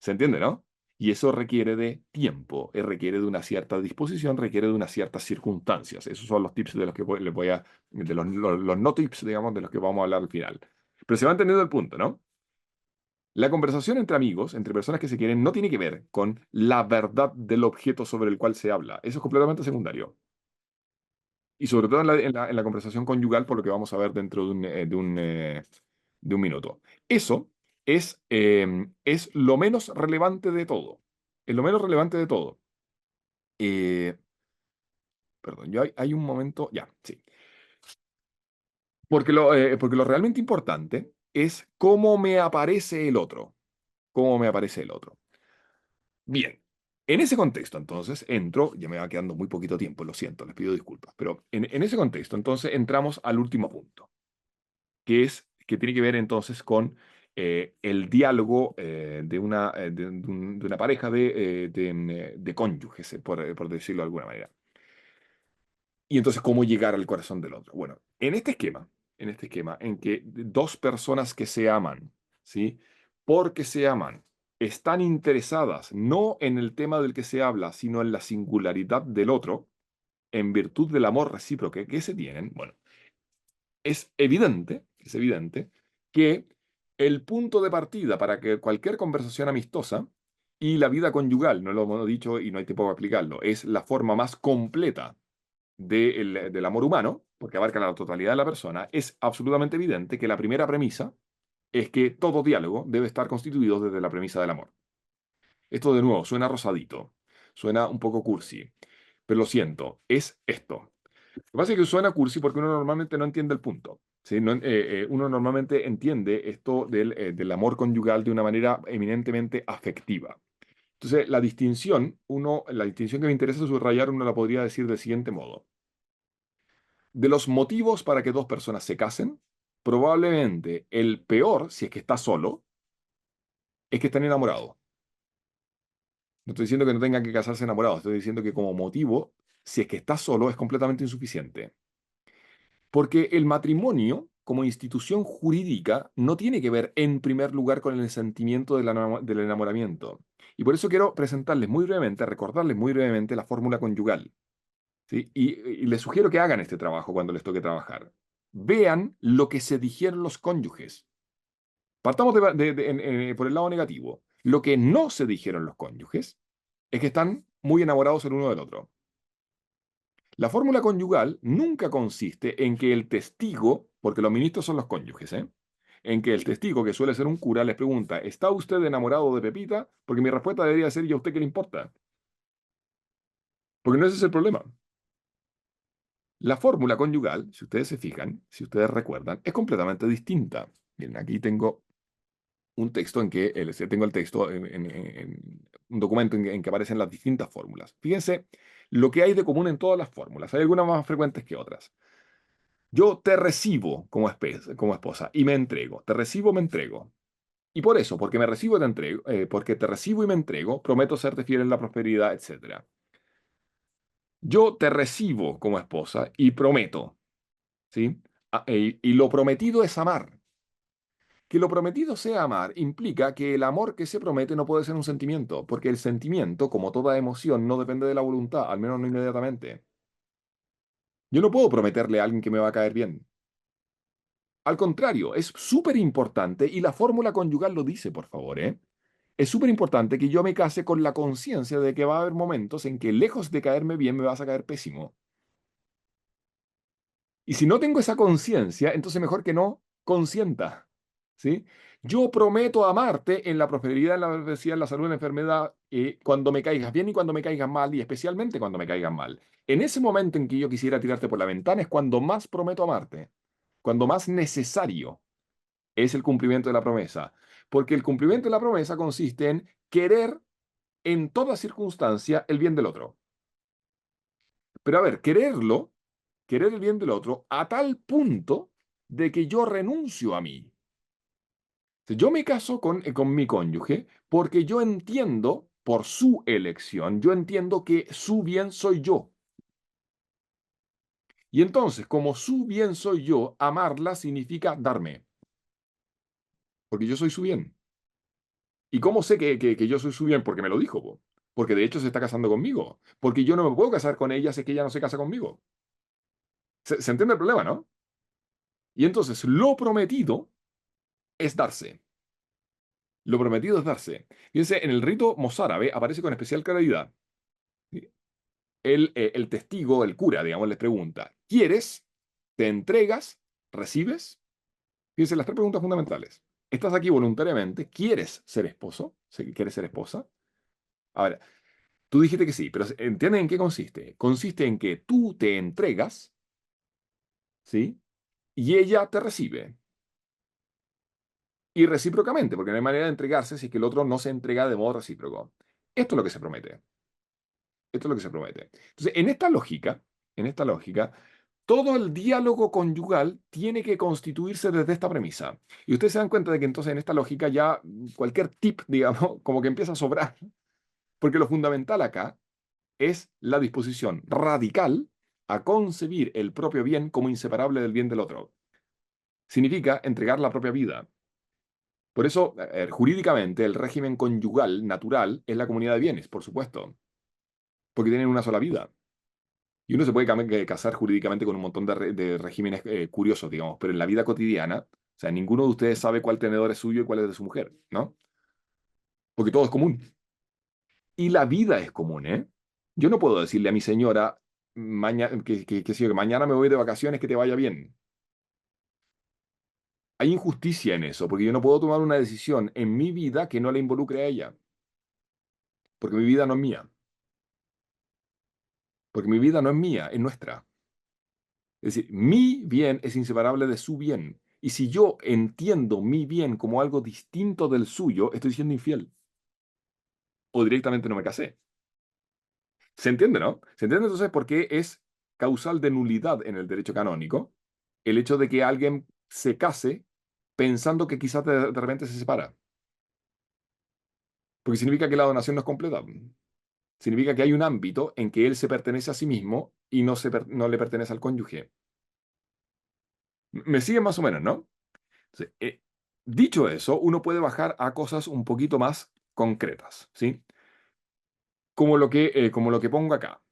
Speaker 2: ¿Se entiende, no? Y eso requiere de tiempo, requiere de una cierta disposición, requiere de unas ciertas circunstancias. Esos son los tips de los que les voy a, de los no tips, digamos, de los que vamos a hablar al final. Pero se va entendiendo el punto, ¿no? La conversación entre amigos, entre personas que se quieren, no tiene que ver con la verdad del objeto sobre el cual se habla. Eso es completamente secundario. Y sobre todo en la conversación conyugal, por lo que vamos a ver dentro de un minuto. Eso es lo menos relevante de todo. Es lo menos relevante de todo. Eh, Perdón, hay un momento, ya, sí. Porque lo realmente importante es cómo me aparece el otro. Cómo me aparece el otro. Bien. En ese contexto, entonces, ya me va quedando muy poquito tiempo, lo siento, les pido disculpas, pero en ese contexto, entonces, entramos al último punto, que tiene que ver entonces con el diálogo de una pareja de cónyuges, por decirlo de alguna manera. Y entonces, ¿cómo llegar al corazón del otro? Bueno, en este esquema en que dos personas que se aman, ¿sí? Porque se aman, están interesadas no en el tema del que se habla, sino en la singularidad del otro, en virtud del amor recíproco que se tienen, bueno, es evidente que el punto de partida para que cualquier conversación amistosa y la vida conyugal, no lo hemos dicho y no hay tiempo para explicarlo, es la forma más completa del amor humano, porque abarca la totalidad de la persona, es absolutamente evidente que la primera premisa es que todo diálogo debe estar constituido desde la premisa del amor. Esto de nuevo suena rosadito, suena un poco cursi, pero lo siento, es esto. Lo que pasa es que suena cursi porque uno normalmente no entiende el punto. ¿Sí? Uno normalmente entiende esto del amor conyugal de una manera eminentemente afectiva. Entonces, la distinción que me interesa subrayar, uno la podría decir del siguiente modo. De los motivos para que dos personas se casen, probablemente el peor, si es que está solo, es que están enamorados. No estoy diciendo que no tengan que casarse enamorados, estoy diciendo que como motivo, si es que está solo, es completamente insuficiente. Porque el matrimonio, como institución jurídica, no tiene que ver en primer lugar con el sentimiento del enamoramiento. Y por eso quiero presentarles muy brevemente, recordarles muy brevemente la fórmula conyugal. ¿Sí? Y les sugiero que hagan este trabajo cuando les toque trabajar. Vean lo que se dijeron los cónyuges. Partamos por el lado negativo. Lo que no se dijeron los cónyuges es que están muy enamorados el uno del otro. La fórmula conyugal nunca consiste en que el testigo, porque los ministros son los cónyuges, ¿eh? En que el testigo, que suele ser un cura, les pregunta, ¿está usted enamorado de Pepita? Porque mi respuesta debería ser, ¿y a usted qué le importa? Porque no ese es el problema. La fórmula conyugal, si ustedes se fijan, si ustedes recuerdan, es completamente distinta. Miren, aquí tengo un texto en que, tengo el texto en un documento en que aparecen las distintas fórmulas. Fíjense lo que hay de común en todas las fórmulas. Hay algunas más frecuentes que otras. Yo te recibo como esposa y me entrego. Te recibo, me entrego. Y por eso, porque me recibo y te entrego, porque te recibo y me entrego, prometo serte fiel en la prosperidad, etcétera. Yo te recibo como esposa y prometo, ¿sí? Y lo prometido es amar. Que lo prometido sea amar implica que el amor que se promete no puede ser un sentimiento, porque el sentimiento, como toda emoción, no depende de la voluntad, al menos no inmediatamente. Yo no puedo prometerle a alguien que me va a caer bien. Al contrario, es súper importante, y la fórmula conyugal lo dice, por favor, ¿eh? Es súper importante que yo me case con la conciencia de que va a haber momentos en que, lejos de caerme bien, me vas a caer pésimo. Y si no tengo esa conciencia, entonces mejor que no consienta, ¿sí? Yo prometo amarte en la prosperidad, en la adversidad, en la salud, en la enfermedad, cuando me caigas bien y cuando me caigas mal, y especialmente cuando me caigas mal. En ese momento en que yo quisiera tirarte por la ventana es cuando más prometo amarte, cuando más necesario es el cumplimiento de la promesa. Porque el cumplimiento de la promesa consiste en querer en toda circunstancia el bien del otro. Pero a ver, querer el bien del otro a tal punto de que yo renuncio a mí. Si yo me caso con mi cónyuge porque yo entiendo, por su elección, yo entiendo que su bien soy yo. Y entonces, como su bien soy yo, amarla significa darme, porque yo soy su bien. ¿Y cómo sé que yo soy su bien? Porque me lo dijo, po. Porque de hecho se está casando conmigo. Porque yo no me puedo casar con ella si es que ella no se casa conmigo. ¿Se entiende el problema, no? Y entonces, lo prometido es darse. Lo prometido es darse. Fíjense, en el rito mozárabe aparece con especial claridad. ¿Sí? El testigo, el cura, digamos, les pregunta, ¿quieres? ¿Te entregas? ¿Recibes? Fíjense, las tres preguntas fundamentales. ¿Estás aquí voluntariamente? ¿Quieres ser esposo? ¿Quieres ser esposa? Ahora, tú dijiste que sí, pero ¿entienden en qué consiste? Consiste en que tú te entregas, ¿sí? Y ella te recibe. Y recíprocamente, porque no hay manera de entregarse si es que el otro no se entrega de modo recíproco. Esto es lo que se promete. Esto es lo que se promete. Entonces, en esta lógica, todo el diálogo conyugal tiene que constituirse desde esta premisa. Y ustedes se dan cuenta de que entonces en esta lógica ya cualquier tip, digamos, como que empieza a sobrar, porque lo fundamental acá es la disposición radical a concebir el propio bien como inseparable del bien del otro. Significa entregar la propia vida. Por eso, jurídicamente, el régimen conyugal natural es la comunidad de bienes, por supuesto, porque tienen una sola vida. Y uno se puede casar jurídicamente con un montón de regímenes curiosos, digamos, pero en la vida cotidiana, o sea, ninguno de ustedes sabe cuál tenedor es suyo y cuál es de su mujer, ¿no? Porque todo es común. Y la vida es común, ¿eh? Yo no puedo decirle a mi señora que mañana me voy de vacaciones, que te vaya bien. Hay injusticia en eso, porque yo no puedo tomar una decisión en mi vida que no la involucre a ella, porque mi vida no es mía, porque mi vida no es mía, es nuestra. Es decir, mi bien es inseparable de su bien. Y si yo entiendo mi bien como algo distinto del suyo, estoy siendo infiel. O directamente no me casé. ¿Se entiende, no? ¿Se entiende entonces por qué es causal de nulidad en el derecho canónico el hecho de que alguien se case pensando que quizás de repente se separa? Porque significa que la donación no es completa. Significa que hay un ámbito en que él se pertenece a sí mismo y no le pertenece al cónyuge. ¿Me siguen más o menos, no? Sí, dicho eso, uno puede bajar a cosas un poquito más concretas, ¿sí? Como lo que pongo acá.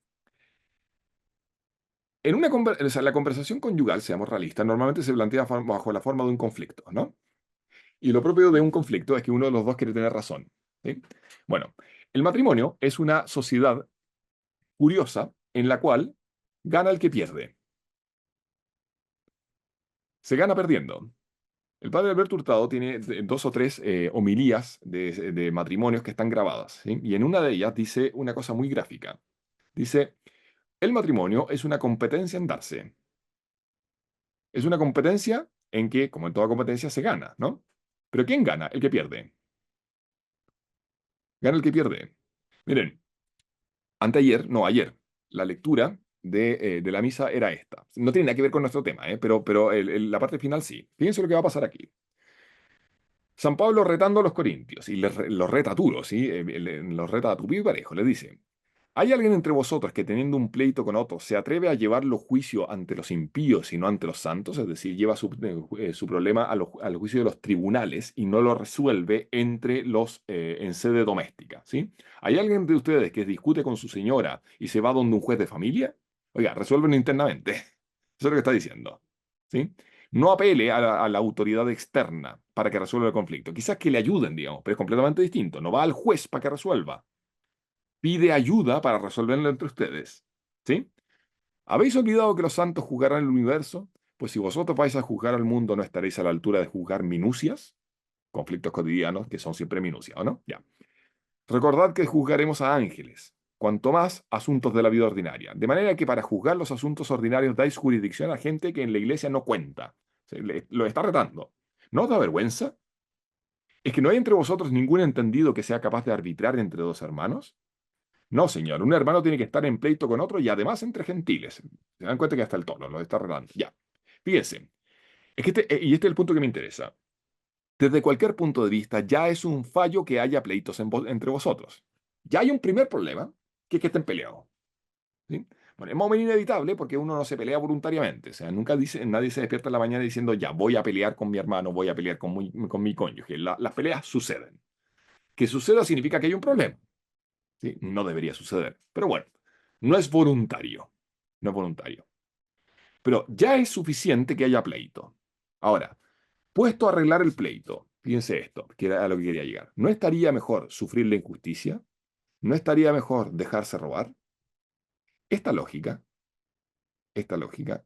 Speaker 2: O sea, la conversación conyugal, seamos realistas, normalmente se plantea bajo la forma de un conflicto, ¿no? Y lo propio de un conflicto es que uno de los dos quiere tener razón, ¿sí? Bueno, El matrimonio es una sociedad curiosa en la cual gana el que pierde. Se gana perdiendo. El padre Alberto Hurtado tiene dos o tres homilías de matrimonios que están grabadas, ¿sí? Y en una de ellas dice una cosa muy gráfica. Dice, el matrimonio es una competencia en darse. Es una competencia en que, como en toda competencia, se gana, ¿no? Pero ¿quién gana? El que pierde. Gana el que pierde. Miren, anteayer, no, ayer, la lectura de la misa era esta. No tiene nada que ver con nuestro tema, pero la parte final sí. Fíjense lo que va a pasar aquí. San Pablo retando a los corintios, y los reta duro, ¿sí? Los reta a tupí y parejo. Le dice, ¿hay alguien entre vosotros que teniendo un pleito con otro se atreve a llevarlo juicio ante los impíos y no ante los santos? Es decir, lleva su problema al juicio de los tribunales y no lo resuelve en sede doméstica, ¿sí? ¿Hay alguien de ustedes que discute con su señora y se va donde un juez de familia? Oiga, resuelven internamente. Eso es lo que está diciendo, ¿sí? No apele a la autoridad externa para que resuelva el conflicto. Quizás que le ayuden, digamos, pero es completamente distinto. No va al juez para que resuelva. Pide ayuda para resolverlo entre ustedes. ¿Sí? ¿Habéis olvidado que los santos juzgarán el universo? Pues si vosotros vais a juzgar al mundo, ¿no estaréis a la altura de juzgar minucias? Conflictos cotidianos que son siempre minucias, ¿o no? Ya. Recordad que juzgaremos a ángeles, cuanto más asuntos de la vida ordinaria. De manera que para juzgar los asuntos ordinarios dais jurisdicción a gente que en la iglesia no cuenta. Lo está retando. ¿No os da vergüenza? ¿Es que no hay entre vosotros ningún entendido que sea capaz de arbitrar entre dos hermanos? No, señor, un hermano tiene que estar en pleito con otro y además entre gentiles. Se dan cuenta que hasta el tono lo está arreglando. Ya. Fíjense, es que y este es el punto que me interesa. Desde cualquier punto de vista, ya es un fallo que haya pleitos entre vosotros. Ya hay un primer problema, que es que estén peleados. ¿Sí? Bueno, es más o menos inevitable porque uno no se pelea voluntariamente. O sea, nunca dice, nadie se despierta en la mañana diciendo, ya, voy a pelear con mi hermano, voy a pelear con mi cónyuge. Las peleas suceden. Que suceda significa que hay un problema. ¿Sí? No debería suceder. Pero bueno, no es voluntario. No es voluntario. Pero ya es suficiente que haya pleito. Ahora, puesto a arreglar el pleito, fíjense esto, que era a lo que quería llegar. ¿No estaría mejor sufrir la injusticia? ¿No estaría mejor dejarse robar? Esta lógica, esta lógica,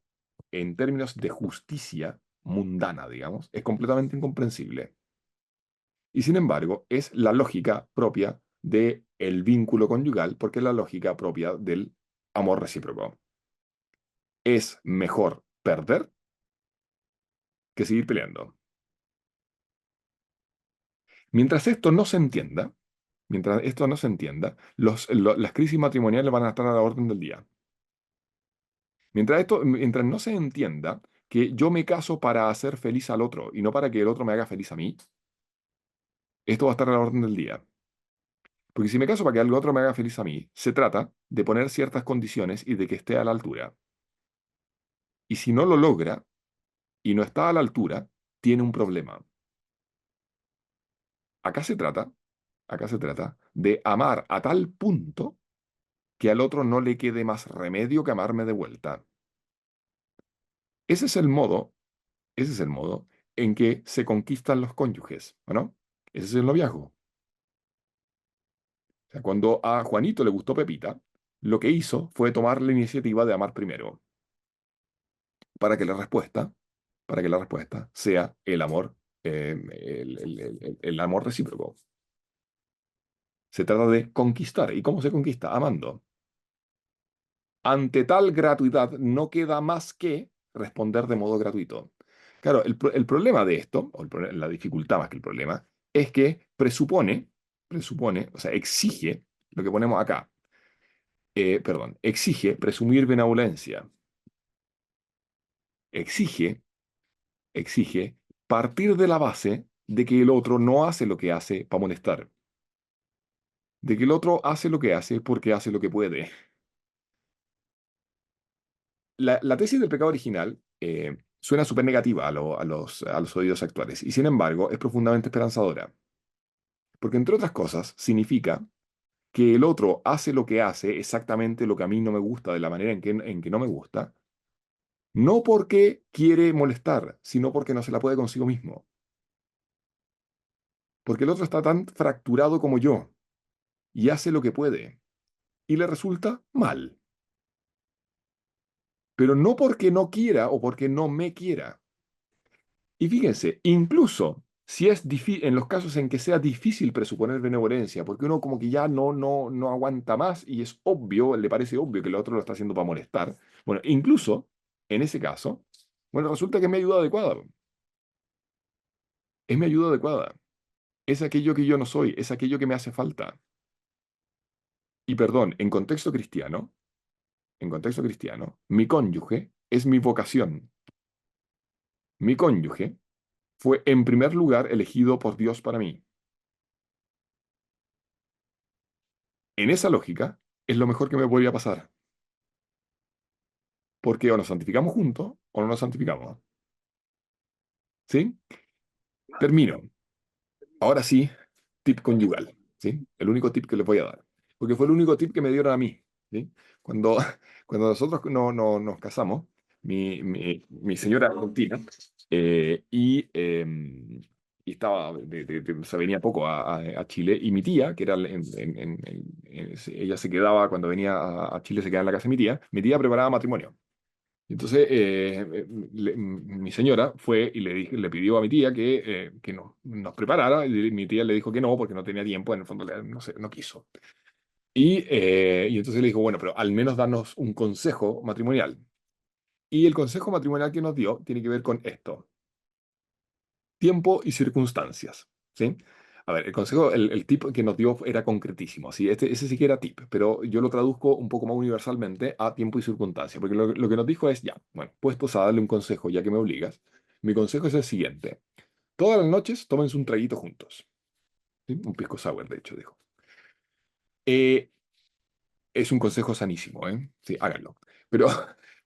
Speaker 2: en términos de justicia mundana, digamos, es completamente incomprensible. Y sin embargo, es la lógica propia del vínculo conyugal, porque es la lógica propia del amor recíproco. Es mejor perder que seguir peleando. Mientras esto no se entienda, mientras esto no se entienda, las crisis matrimoniales van a estar a la orden del día. Mientras no se entienda que yo me caso para hacer feliz al otro y no para que el otro me haga feliz a mí, esto va a estar a la orden del día. Porque si me caso para que el otro me haga feliz a mí, se trata de poner ciertas condiciones y de que esté a la altura. Y si no lo logra y no está a la altura, tiene un problema. Acá se trata, acá se trata de amar a tal punto que al otro no le quede más remedio que amarme de vuelta. Ese es el modo, ese es el modo en que se conquistan los cónyuges, ¿o no? Ese es el noviazgo. O sea, cuando a Juanito le gustó Pepita, lo que hizo fue tomar la iniciativa de amar primero, para que la respuesta, para que la respuesta sea el amor, el amor recíproco. Se trata de conquistar. ¿Y cómo se conquista? Amando. Ante tal gratuidad no queda más que responder de modo gratuito. Claro, el problema de esto, la dificultad más que el problema, es que presupone, o sea, exige, lo que ponemos acá, perdón, exige presumir benevolencia, exige, exige partir de la base de que el otro no hace lo que hace para molestar, de que el otro hace lo que hace porque hace lo que puede. La tesis del pecado original suena súper negativa a los oídos actuales y sin embargo es profundamente esperanzadora, porque entre otras cosas significa que el otro hace lo que hace exactamente lo que a mí no me gusta de la manera en que no me gusta, no porque quiere molestar, sino porque no se la puede consigo mismo, porque el otro está tan fracturado como yo, y hace lo que puede y le resulta mal. Pero no porque no quiera o porque no me quiera. Y fíjense, incluso si es en los casos en que sea difícil presuponer benevolencia, porque uno como que ya no aguanta más y es obvio, le parece obvio que el otro lo está haciendo para molestar. Bueno, incluso en ese caso, bueno, resulta que es mi ayuda adecuada. Es mi ayuda adecuada. Es aquello que yo no soy, es aquello que me hace falta. Y perdón, en contexto cristiano, mi cónyuge es mi vocación. Mi cónyuge fue en primer lugar elegido por Dios para mí. En esa lógica, es lo mejor que me podría pasar. Porque o nos santificamos juntos o no nos santificamos. ¿Sí? Termino. Ahora sí, tip conyugal. ¿Sí? El único tip que les voy a dar. Porque fue el único tip que me dieron a mí. ¿Sí? Cuando, cuando nosotros nos casamos, mi señora argentina, y estaba, se venía poco a Chile, y mi tía, que era, ella se quedaba, cuando venía a Chile, se quedaba en la casa de mi tía preparaba matrimonio. Entonces, mi señora fue y le pidió a mi tía que nos preparara, y mi tía le dijo que no, porque no tenía tiempo, en el fondo no sé, no quiso. Y entonces le dijo, bueno, pero al menos darnos un consejo matrimonial. Y el consejo matrimonial que nos dio tiene que ver con esto: tiempo y circunstancias. ¿Sí? A ver, el consejo, el tip que nos dio era concretísimo. ¿Sí? Ese sí que era tip, pero yo lo traduzco un poco más universalmente a tiempo y circunstancia, porque lo que nos dijo es, ya, bueno, puestos a darle un consejo, ya que me obligas, mi consejo es el siguiente: todas las noches tómense un traguito juntos. ¿Sí? Un pisco sour, de hecho, dijo. Eh, es un consejo sanísimo, ¿eh? Sí, háganlo. Pero,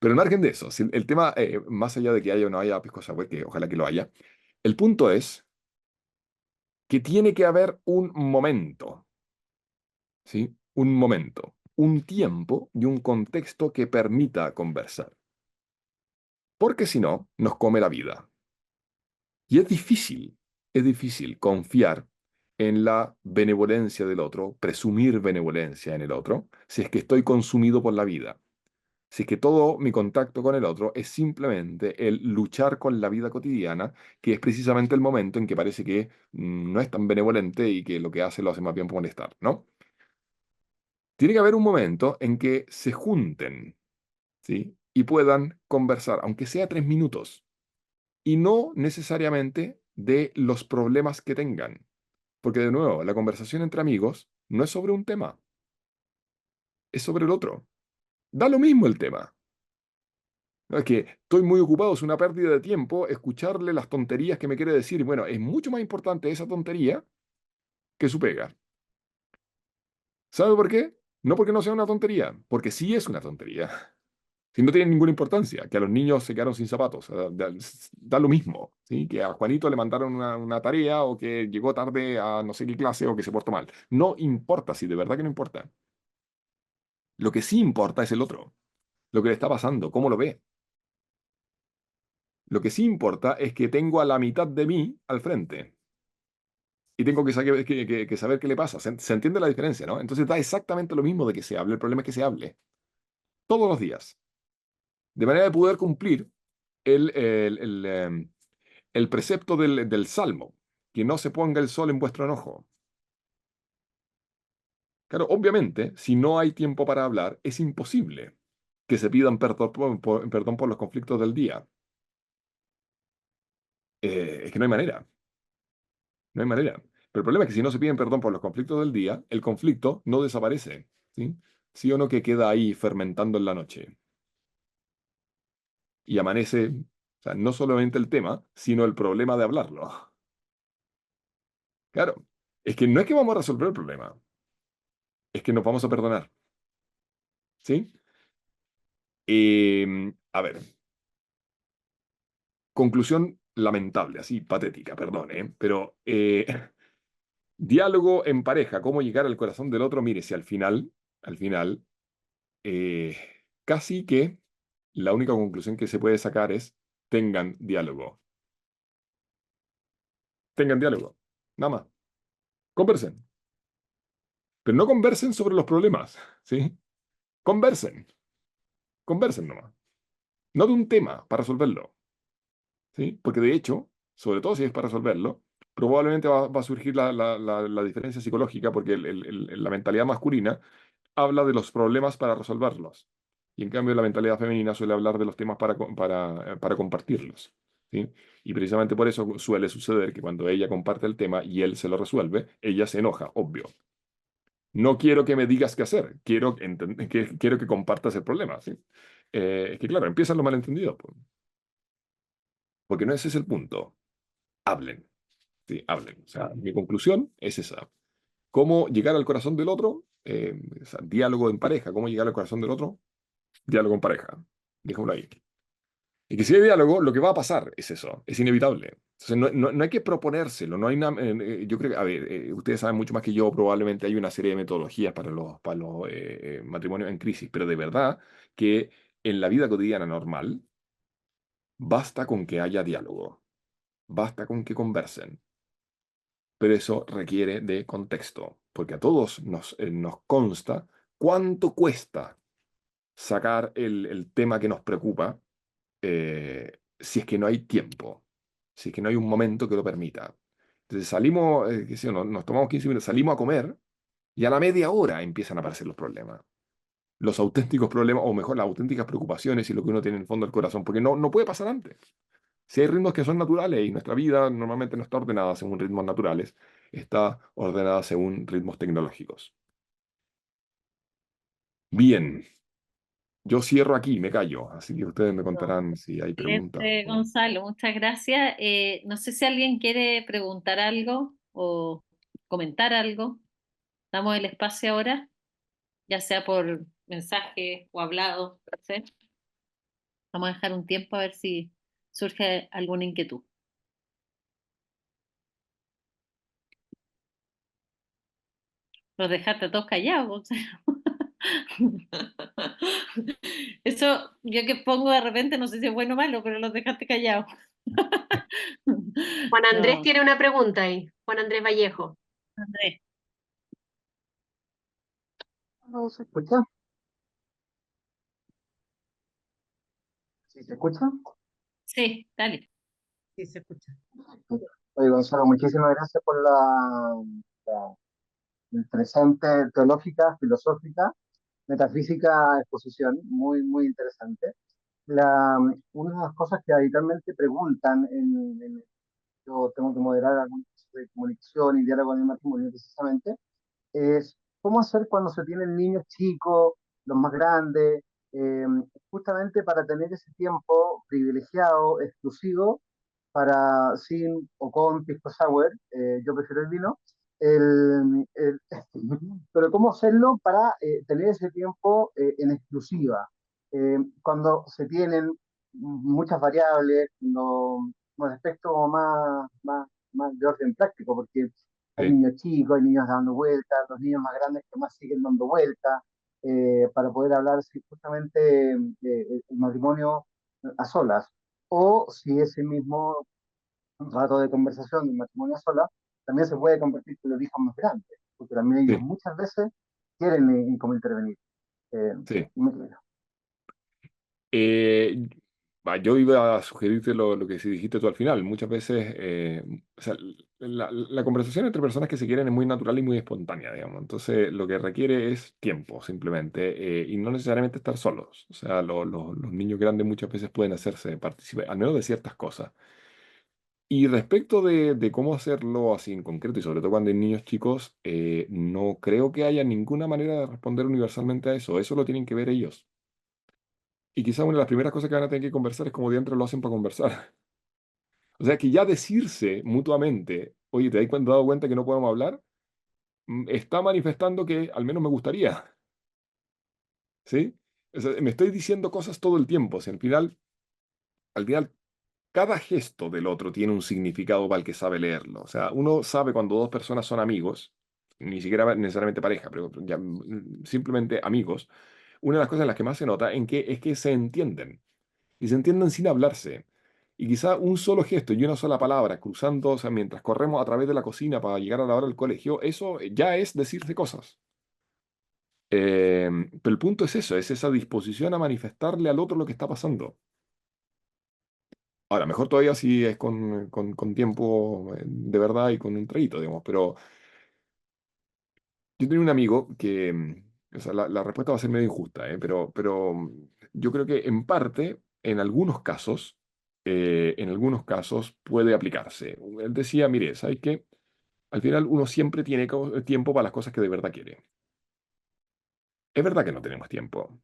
Speaker 2: pero al margen de eso, si el tema, más allá de que haya o no haya pisco sour, que ojalá que lo haya, el punto es que tiene que haber un momento. ¿Sí? Un momento, un tiempo y un contexto que permita conversar. Porque si no, nos come la vida. Y es difícil confiar en la benevolencia del otro, presumir benevolencia en el otro, si es que estoy consumido por la vida. Si es que todo mi contacto con el otro es simplemente el luchar con la vida cotidiana, que es precisamente el momento en que parece que no es tan benevolente y que lo que hace lo hace más bien por molestar, ¿no? Tiene que haber un momento en que se junten, ¿sí? Y puedan conversar, aunque sea 3 minutos, y no necesariamente de los problemas que tengan. Porque de nuevo, la conversación entre amigos no es sobre un tema, es sobre el otro. Da lo mismo el tema. No es que estoy muy ocupado, es una pérdida de tiempo escucharle las tonterías que me quiere decir. Bueno, es mucho más importante esa tontería que su pega. ¿Sabe por qué? No porque no sea una tontería, porque sí es una tontería. Si no tiene ninguna importancia, que a los niños se quedaron sin zapatos, da lo mismo, ¿sí? Que a Juanito le mandaron una tarea o que llegó tarde a no sé qué clase o que se portó mal. No importa, si de verdad que no importa. Lo que sí importa es el otro, lo que le está pasando, cómo lo ve. Lo que sí importa es que tengo a la mitad de mí al frente y tengo que saber qué le pasa. Se entiende la diferencia, ¿no? Entonces da exactamente lo mismo de que se hable. El problema es que se hable todos los días, de manera de poder cumplir el precepto del Salmo: que no se ponga el sol en vuestro enojo. Claro, obviamente, si no hay tiempo para hablar, es imposible que se pidan perdón por los conflictos del día. Es que no hay manera, no hay manera. Pero el problema es que si no se piden perdón por los conflictos del día, el conflicto no desaparece, ¿sí? Sí o no, que queda ahí fermentando en la noche. Y amanece, o sea, no solamente el tema, sino el problema de hablarlo. Claro, es que no es que vamos a resolver el problema, es que nos vamos a perdonar, ¿sí? A ver, conclusión lamentable, así patética, perdón, ¿eh? Pero diálogo en pareja, cómo llegar al corazón del otro. Mire, si al final, eh, casi que la única conclusión que se puede sacar es: tengan diálogo, tengan diálogo, nada más, conversen. Pero no conversen sobre los problemas, ¿sí? Conversen, conversen nomás. No de un tema para resolverlo, ¿sí? Porque de hecho, sobre todo si es para resolverlo, probablemente va a surgir la diferencia psicológica porque la mentalidad masculina habla de los problemas para resolverlos. Y en cambio la mentalidad femenina suele hablar de los temas para compartirlos, ¿sí? Y precisamente por eso suele suceder que cuando ella comparte el tema y él se lo resuelve, ella se enoja, obvio. No quiero que me digas qué hacer, quiero que compartas el problema, ¿sí? Es que claro, empiezan los malentendidos, pues, porque no ese es el punto. Hablen, ¿sí? Hablen. O sea, mi conclusión es esa. ¿Cómo llegar al corazón del otro? O sea, diálogo en pareja. ¿Cómo llegar al corazón del otro? Diálogo en pareja. Dejémoslo ahí. Y que si hay diálogo, lo que va a pasar es eso, es inevitable. Entonces, no hay que proponérselo, no hay yo creo que, a ver, ustedes saben mucho más que yo, probablemente hay una serie de metodologías para los matrimonios en crisis, pero de verdad que en la vida cotidiana normal, basta con que haya diálogo, basta con que conversen, pero eso requiere de contexto, porque a todos nos consta cuánto cuesta sacar el tema que nos preocupa si es que no hay tiempo, si es que no hay un momento que lo permita. Entonces salimos, qué sé yo, nos tomamos 15 minutos, salimos a comer y a la media hora empiezan a aparecer los problemas. Los auténticos problemas, o mejor, las auténticas preocupaciones y lo que uno tiene en el fondo del corazón, porque no puede pasar antes. Si hay ritmos que son naturales y nuestra vida normalmente no está ordenada según ritmos naturales, está ordenada según ritmos tecnológicos. Bien, yo cierro aquí, me callo, así que ustedes me contarán si hay preguntas.
Speaker 1: Excelente, Gonzalo, muchas gracias. No sé si alguien quiere preguntar algo o comentar algo. Damos el espacio ahora, ya sea por mensaje o hablado. No sé. Vamos a dejar un tiempo a ver si surge alguna inquietud. Los dejaste a todos callados, Gonzalo. Eso yo que pongo de repente, no sé si es bueno o malo, pero los dejaste callados.
Speaker 3: Juan Andrés
Speaker 1: No,
Speaker 3: tiene una pregunta ahí. Juan Andrés Vallejo.
Speaker 1: Andrés.
Speaker 4: ¿No se escucha? ¿Sí se escucha?
Speaker 1: Sí, dale.
Speaker 3: Sí, se escucha.
Speaker 4: Oye, Gonzalo, muchísimas gracias por la interesante teológica, filosófica, metafísica exposición, muy, muy interesante. Una de las cosas que habitualmente preguntan yo tengo que moderar algún proceso de comunicación y diálogo en el matrimonio precisamente, es cómo hacer cuando se tienen niños chicos, los más grandes, eh, justamente para tener ese tiempo privilegiado, exclusivo, para sin o con pisco sour, yo prefiero el vino, pero cómo hacerlo para tener ese tiempo en exclusiva. Cuando se tienen muchas variables, con aspectos más de orden práctico, porque hay
Speaker 2: Sí,
Speaker 4: niños chicos, hay niños dando vueltas, los niños más grandes que más siguen dando vueltas, para poder hablar si justamente el matrimonio a solas, o si ese mismo rato de conversación del matrimonio a solas también se puede compartir con los hijos más grandes, porque también ellos
Speaker 2: sí,
Speaker 4: muchas veces quieren cómo intervenir. Sí,
Speaker 2: sí.
Speaker 4: muy claro.
Speaker 2: Eh, yo iba a sugerirte lo que sí dijiste tú al final. Muchas veces, o sea, la conversación entre personas que se quieren es muy natural y muy espontánea, digamos. Entonces, lo que requiere es tiempo, simplemente, y no necesariamente estar solos. O sea, los niños grandes muchas veces pueden hacerse participar, al menos de ciertas cosas. Y respecto de cómo hacerlo así en concreto, y sobre todo cuando hay niños chicos, no creo que haya ninguna manera de responder universalmente a eso. Eso lo tienen que ver ellos. Y quizá una de las primeras cosas que van a tener que conversar es cómo diantres lo hacen para conversar. O sea, que ya decirse mutuamente, oye, ¿te has dado cuenta que no podemos hablar? Está manifestando que al menos me gustaría, ¿sí? O sea, me estoy diciendo cosas todo el tiempo. O sea, al final, cada gesto del otro tiene un significado para el que sabe leerlo. O sea, uno sabe cuando dos personas son amigos, ni siquiera necesariamente pareja, pero ya, simplemente amigos. Una de las cosas en las que más se nota es que se entienden. Y se entienden sin hablarse. Y quizá un solo gesto y una sola palabra cruzando, o sea, mientras corremos a través de la cocina para llegar a la hora del colegio, eso ya es decirse cosas. Pero el punto es eso, es esa disposición a manifestarle al otro lo que está pasando. Ahora, mejor todavía si es con tiempo de verdad y con un traguito, digamos, pero yo tenía un amigo que, o sea, la respuesta va a ser medio injusta, pero yo creo que en parte, en algunos casos puede aplicarse. Él decía, mire, ¿sabes qué? Al final uno siempre tiene tiempo para las cosas que de verdad quiere. Es verdad que no tenemos tiempo,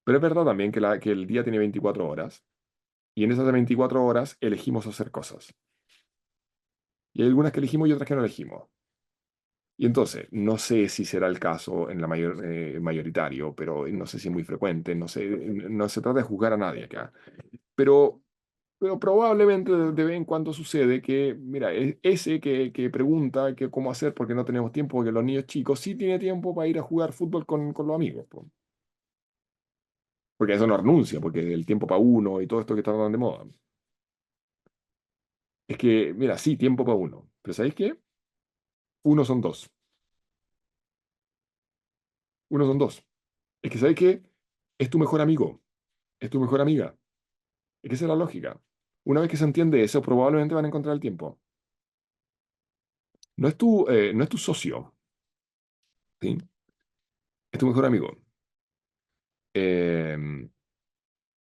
Speaker 2: pero es verdad también que el día tiene 24 horas y en esas 24 horas elegimos hacer cosas. Y hay algunas que elegimos y otras que no elegimos. Y entonces, no sé si será el caso en la mayoritario, pero no sé si es muy frecuente, no sé, no se trata de juzgar a nadie acá, pero, pero probablemente de vez en cuando sucede que, mira, ese que pregunta que cómo hacer porque no tenemos tiempo, porque los niños chicos sí tiene tiempo para ir a jugar fútbol con los amigos, po. Porque eso no renuncia, porque el tiempo para uno y todo esto que está tan de moda. Es que, mira, sí, tiempo para uno, pero ¿sabéis qué? Uno son dos, uno son dos. Es que ¿sabéis qué? Es tu mejor amigo, es tu mejor amiga. Es que esa es la lógica. Una vez que se entiende eso, probablemente van a encontrar el tiempo. No es tu socio, ¿sí? Es tu mejor amigo. Eh,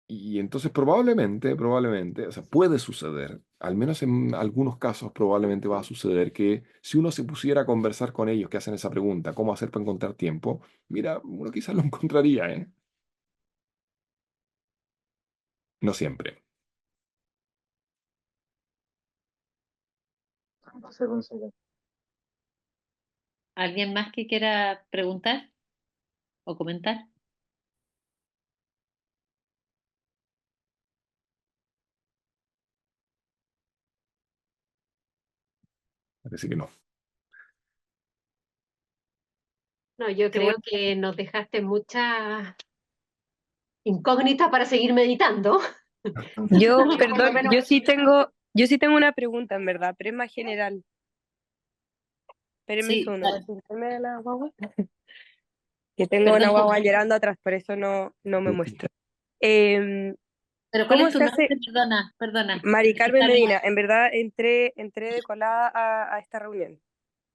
Speaker 2: y entonces probablemente, o sea, puede suceder, al menos en algunos casos probablemente va a suceder que si uno se pusiera a conversar con ellos que hacen esa pregunta, ¿cómo hacer para encontrar tiempo? Mira, uno quizás lo encontraría, ¿eh? No siempre.
Speaker 4: No se consigue.
Speaker 1: ¿Alguien más que quiera preguntar o comentar?
Speaker 2: Parece que no.
Speaker 3: No, yo
Speaker 1: Qué
Speaker 3: creo
Speaker 1: bueno.
Speaker 3: que nos dejaste muchas incógnitas para seguir meditando.
Speaker 5: Yo,
Speaker 3: Por lo
Speaker 5: perdón,
Speaker 3: menos,
Speaker 5: yo sí tengo una pregunta en verdad, pero es más general. Espérenme un
Speaker 1: Sí,
Speaker 5: segundo,
Speaker 1: dale.
Speaker 5: ¿puedes decirme la guagua? Que tengo una
Speaker 1: Perdón,
Speaker 5: guagua llorando atrás, por eso no me muestro. Em,
Speaker 1: pero ¿cuál
Speaker 5: ¿Cómo
Speaker 1: es tu
Speaker 5: se
Speaker 1: nombre?
Speaker 5: hace?
Speaker 1: Perdona, perdona.
Speaker 5: Mari
Speaker 1: Es que
Speaker 5: Carmen
Speaker 1: está
Speaker 5: Medina, en verdad entré de colada a esta reunión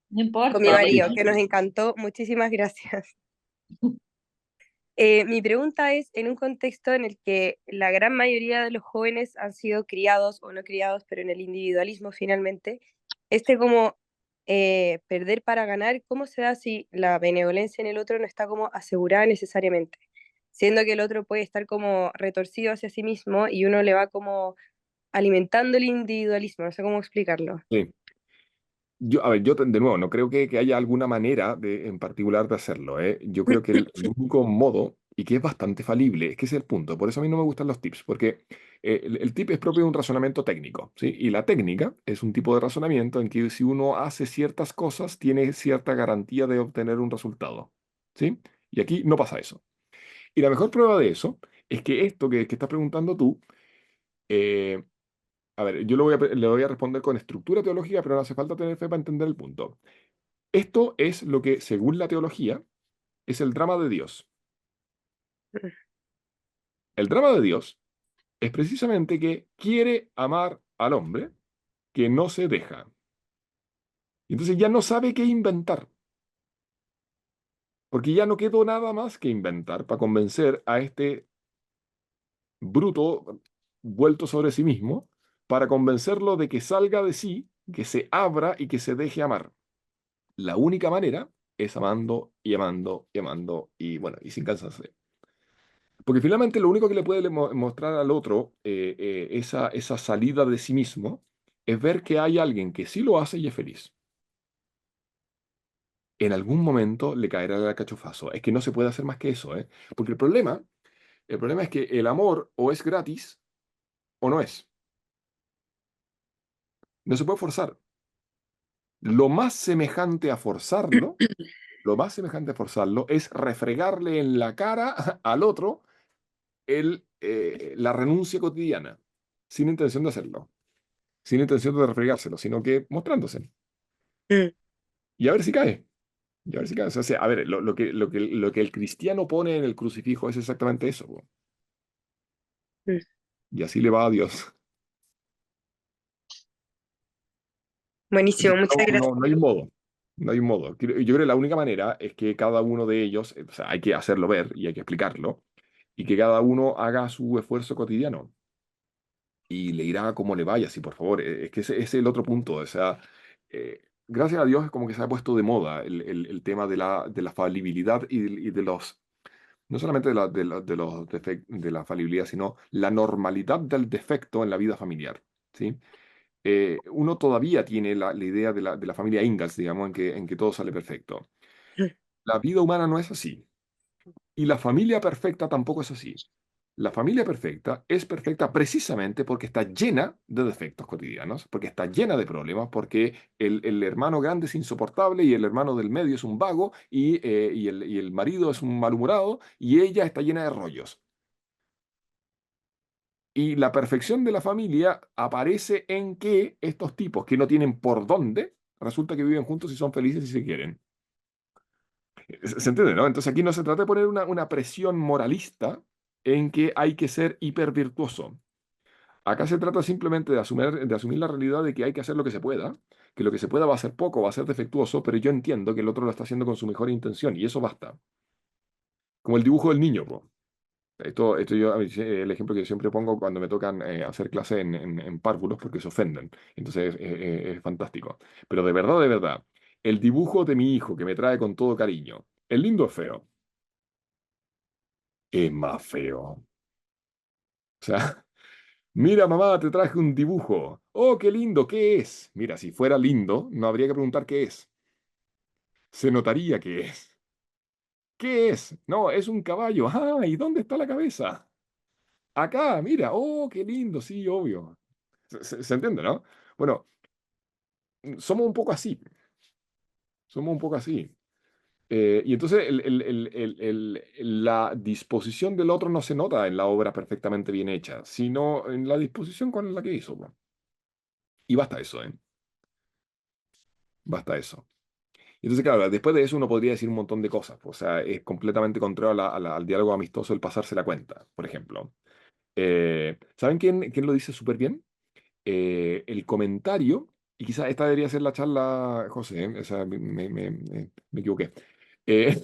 Speaker 1: no
Speaker 5: con mi
Speaker 1: importa, ya.
Speaker 5: marido, que nos encantó. Muchísimas gracias. Mi pregunta es, en un contexto en el que la gran mayoría de los jóvenes han sido criados o no criados, pero en el individualismo finalmente, como perder para ganar, ¿cómo se da si la benevolencia en el otro no está como asegurada necesariamente? Siendo que el otro puede estar como retorcido hacia sí mismo y uno le va como alimentando el individualismo, no sé cómo explicarlo.
Speaker 2: Sí. A ver, de nuevo, no creo que haya alguna manera en particular de hacerlo, ¿eh? Yo creo que el único modo, y que es bastante falible, es que ese es el punto. Por eso a mí no me gustan los tips, porque el tip es propio de un razonamiento técnico, ¿sí? Y la técnica es un tipo de razonamiento en que si uno hace ciertas cosas, tiene cierta garantía de obtener un resultado, ¿sí? Y aquí no pasa eso. Y la mejor prueba de eso es que esto que estás preguntando tú, eh, a ver, yo le voy a responder con estructura teológica, pero no hace falta tener fe para entender el punto. Esto es lo que, según la teología, es el drama de Dios. El drama de Dios es precisamente que quiere amar al hombre que no se deja. Y entonces ya no sabe qué inventar, porque ya no quedó nada más que inventar para convencer a este bruto vuelto sobre sí mismo, para convencerlo de que salga de sí, que se abra y que se deje amar. La única manera es amando y amando y amando y bueno, y sin cansarse. Porque finalmente lo único que le puede mostrar al otro esa salida de sí mismo es ver que hay alguien que sí lo hace y es feliz. En algún momento le caerá el cachofazo. Es que no se puede hacer más que eso, ¿eh? Porque el problema es que el amor o es gratis o no es. No se puede forzar. Lo más semejante a forzarlo, lo más semejante a forzarlo es refregarle en la cara al otro la renuncia cotidiana, sin intención de hacerlo, sin intención de refregárselo, sino que mostrándose.
Speaker 5: Mm.
Speaker 2: Y a ver si cae. Y a ver si cansa. O sea, a ver, lo que el cristiano pone en el crucifijo es exactamente eso, po.
Speaker 5: Mm.
Speaker 2: Y así le va a Dios. Así
Speaker 5: Buenísimo,
Speaker 2: que
Speaker 5: muchas gracias.
Speaker 2: no hay un modo. No hay un modo. Yo creo que la única manera es que cada uno de ellos, o sea, hay que hacerlo ver y hay que explicarlo, y que cada uno haga su esfuerzo cotidiano. Y le irá como le vaya, sí, por favor. Es que ese es el otro punto. O sea, gracias a Dios es como que se ha puesto de moda el tema de la falibilidad y de los, no solamente de la falibilidad, sino la normalidad del defecto en la vida familiar, ¿sí? Uno todavía tiene la idea de la familia Ingalls, digamos, en que todo sale perfecto. La vida humana no es así. Y la familia perfecta tampoco es así. La familia perfecta es perfecta precisamente porque está llena de defectos cotidianos, porque está llena de problemas, porque el hermano grande es insoportable y el hermano del medio es un vago y el marido es un malhumorado y ella está llena de rollos. Y la perfección de la familia aparece en que estos tipos que no tienen por dónde, resulta que viven juntos y son felices y se quieren. ¿Se entiende, no? Entonces aquí no se trata de poner una presión moralista en que hay que ser hipervirtuoso. Acá se trata simplemente de asumir la realidad de que hay que hacer lo que se pueda, que lo que se pueda va a ser poco, va a ser defectuoso, pero yo entiendo que el otro lo está haciendo con su mejor intención y eso basta. Como el dibujo del niño, po. Esto yo, el ejemplo que yo siempre pongo cuando me tocan hacer clase en párvulos porque se ofenden. Entonces es fantástico. Pero de verdad, el dibujo de mi hijo que me trae con todo cariño, ¿es lindo o feo? Es más feo. O sea, mira mamá, te traje un dibujo. Oh, qué lindo, ¿qué es? Mira, si fuera lindo, no habría que preguntar qué es. Se notaría qué es. ¿Qué es? No, es un caballo. Ah, ¿y dónde está la cabeza? Acá, mira. Oh, qué lindo, sí, obvio. Se entiende, ¿no? Bueno, somos un poco así. Somos un poco así. Y entonces la disposición del otro no se nota en la obra perfectamente bien hecha, sino en la disposición con la que hizo, po. Y basta eso, ¿eh? Basta eso. Entonces, claro, después de eso uno podría decir un montón de cosas, po. O sea, es completamente contrario al diálogo amistoso el pasarse la cuenta, por ejemplo. ¿Saben quién lo dice súper bien? El comentario, y quizás esta debería ser la charla, José, o sea, me equivoqué. Eh,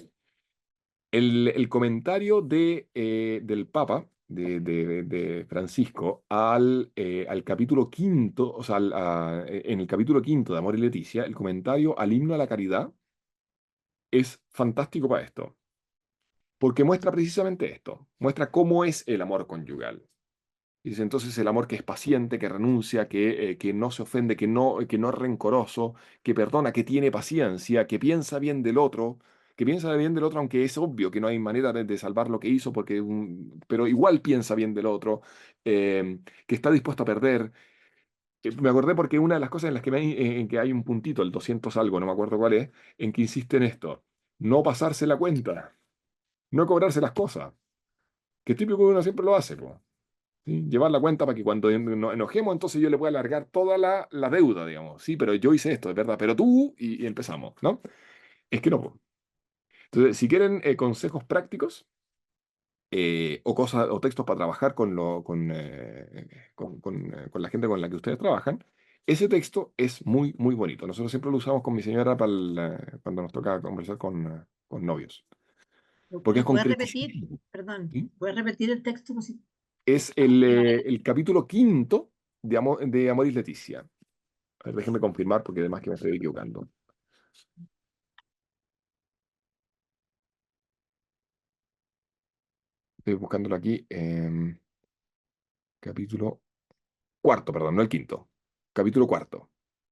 Speaker 2: el comentario del Papa, de Francisco, al capítulo quinto, o sea, en el capítulo quinto de Amor y Leticia, el comentario al himno a la caridad es fantástico para esto, porque muestra precisamente esto, muestra cómo es el amor conyugal. Dice entonces el amor que es paciente, que renuncia, que no se ofende, que no es rencoroso, que perdona, que tiene paciencia, que piensa bien del otro, que piensa bien del otro, aunque es obvio que no hay manera de salvar lo que hizo, pero igual piensa bien del otro, que está dispuesto a perder. Me acordé porque una de las cosas en que hay un puntito, el 200 algo, no me acuerdo cuál es, en que insiste en esto, no pasarse la cuenta, no cobrarse las cosas, que es típico que uno siempre lo hace, po. ¿Sí? Llevar la cuenta para que cuando nos enojemos, entonces yo le pueda alargar toda la deuda, digamos. Sí, pero yo hice esto, es verdad, pero tú, y empezamos, ¿no? Es que no, po. Entonces, si quieren consejos prácticos o cosas o textos para trabajar con la gente con la que ustedes trabajan, ese texto es muy, muy bonito. Nosotros siempre lo usamos con mi señora cuando nos toca conversar con novios, porque es
Speaker 6: ¿Lo puedes repetir?
Speaker 2: concretísimo.
Speaker 6: Perdón,
Speaker 2: ¿Sí?
Speaker 6: ¿puedes repetir el texto?
Speaker 2: Es el capítulo quinto de Amoris Leticia. A ver, déjeme confirmar porque además que me estoy equivocando. Estoy buscándolo aquí. Capítulo cuarto, perdón, no el quinto. Capítulo cuarto.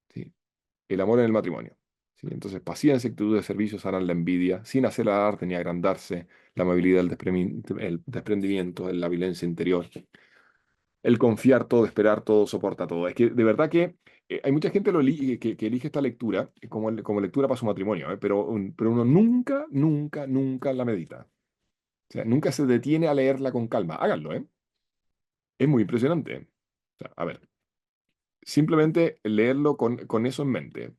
Speaker 2: ¿Sí? El amor en el matrimonio. ¿Sí? Entonces, paciencia, actitud de servicio sanan la envidia, sin hacer alarde ni agrandarse, la amabilidad, el desprendimiento, la violencia interior, el confiar todo, esperar todo, soporta todo. Es que de verdad que hay mucha gente que elige esta lectura como lectura para su matrimonio, pero uno nunca, nunca, nunca la medita. O sea, nunca se detiene a leerla con calma. Háganlo, ¿eh? Es muy impresionante. O sea, a ver, simplemente leerlo con eso en mente.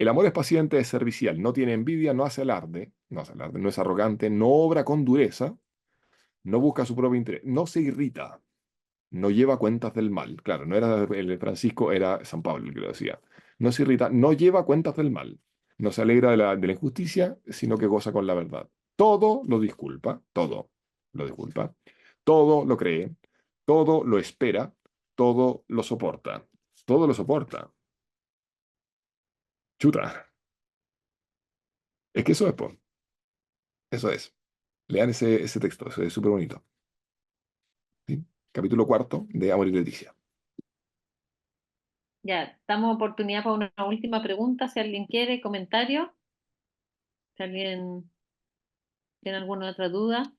Speaker 2: El amor es paciente, es servicial, no tiene envidia, no hace alarde, no es arrogante, no obra con dureza, no busca su propio interés, no se irrita, no lleva cuentas del mal. Claro, no era el Francisco, era San Pablo el que lo decía. No se irrita, no lleva cuentas del mal, no se alegra de la injusticia, sino que goza con la verdad. Todo lo disculpa, todo lo disculpa, todo lo cree, todo lo espera, todo lo soporta, todo lo soporta. Chuta, es que eso es, po. Eso es. Lean ese texto, eso es súper bonito. ¿Sí? Capítulo 4 de Amor y Leticia.
Speaker 1: Ya, damos oportunidad para una última pregunta, si alguien quiere, comentario, si alguien tiene alguna otra duda.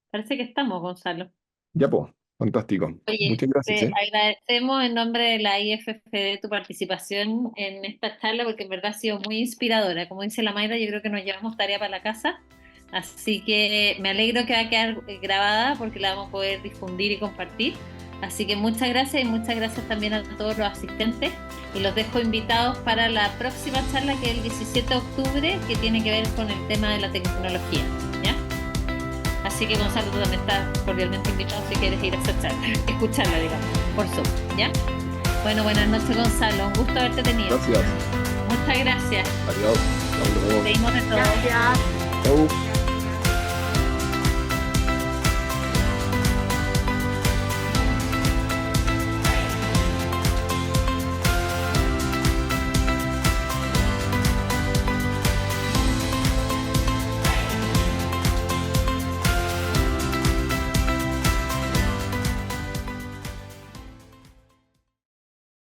Speaker 1: Parece que estamos, Gonzalo.
Speaker 2: Ya, pues, fantástico.
Speaker 1: Oye,
Speaker 2: Muchas gracias,
Speaker 1: te agradecemos en nombre de la IFFD tu participación en esta charla porque en verdad ha sido muy inspiradora. Como dice la Mayra, yo creo que nos llevamos tarea para la casa. Así que me alegro que va a quedar grabada porque la vamos a poder difundir y compartir. Así que muchas gracias y muchas gracias también a todos los asistentes. Y los dejo invitados para la próxima charla que es el 17 de octubre, que tiene que ver con el tema de la tecnología. ¿Ya? Así que Gonzalo, tú también estás cordialmente invitado si quieres ir a esa charla, escucharla, digamos, por Zoom, ¿ya? Bueno, buenas noches, Gonzalo, un gusto haberte tenido.
Speaker 2: Gracias.
Speaker 1: Muchas gracias.
Speaker 2: Adiós. Nos vemos.
Speaker 1: Seguimos de todo.
Speaker 3: Gracias.
Speaker 2: Chau.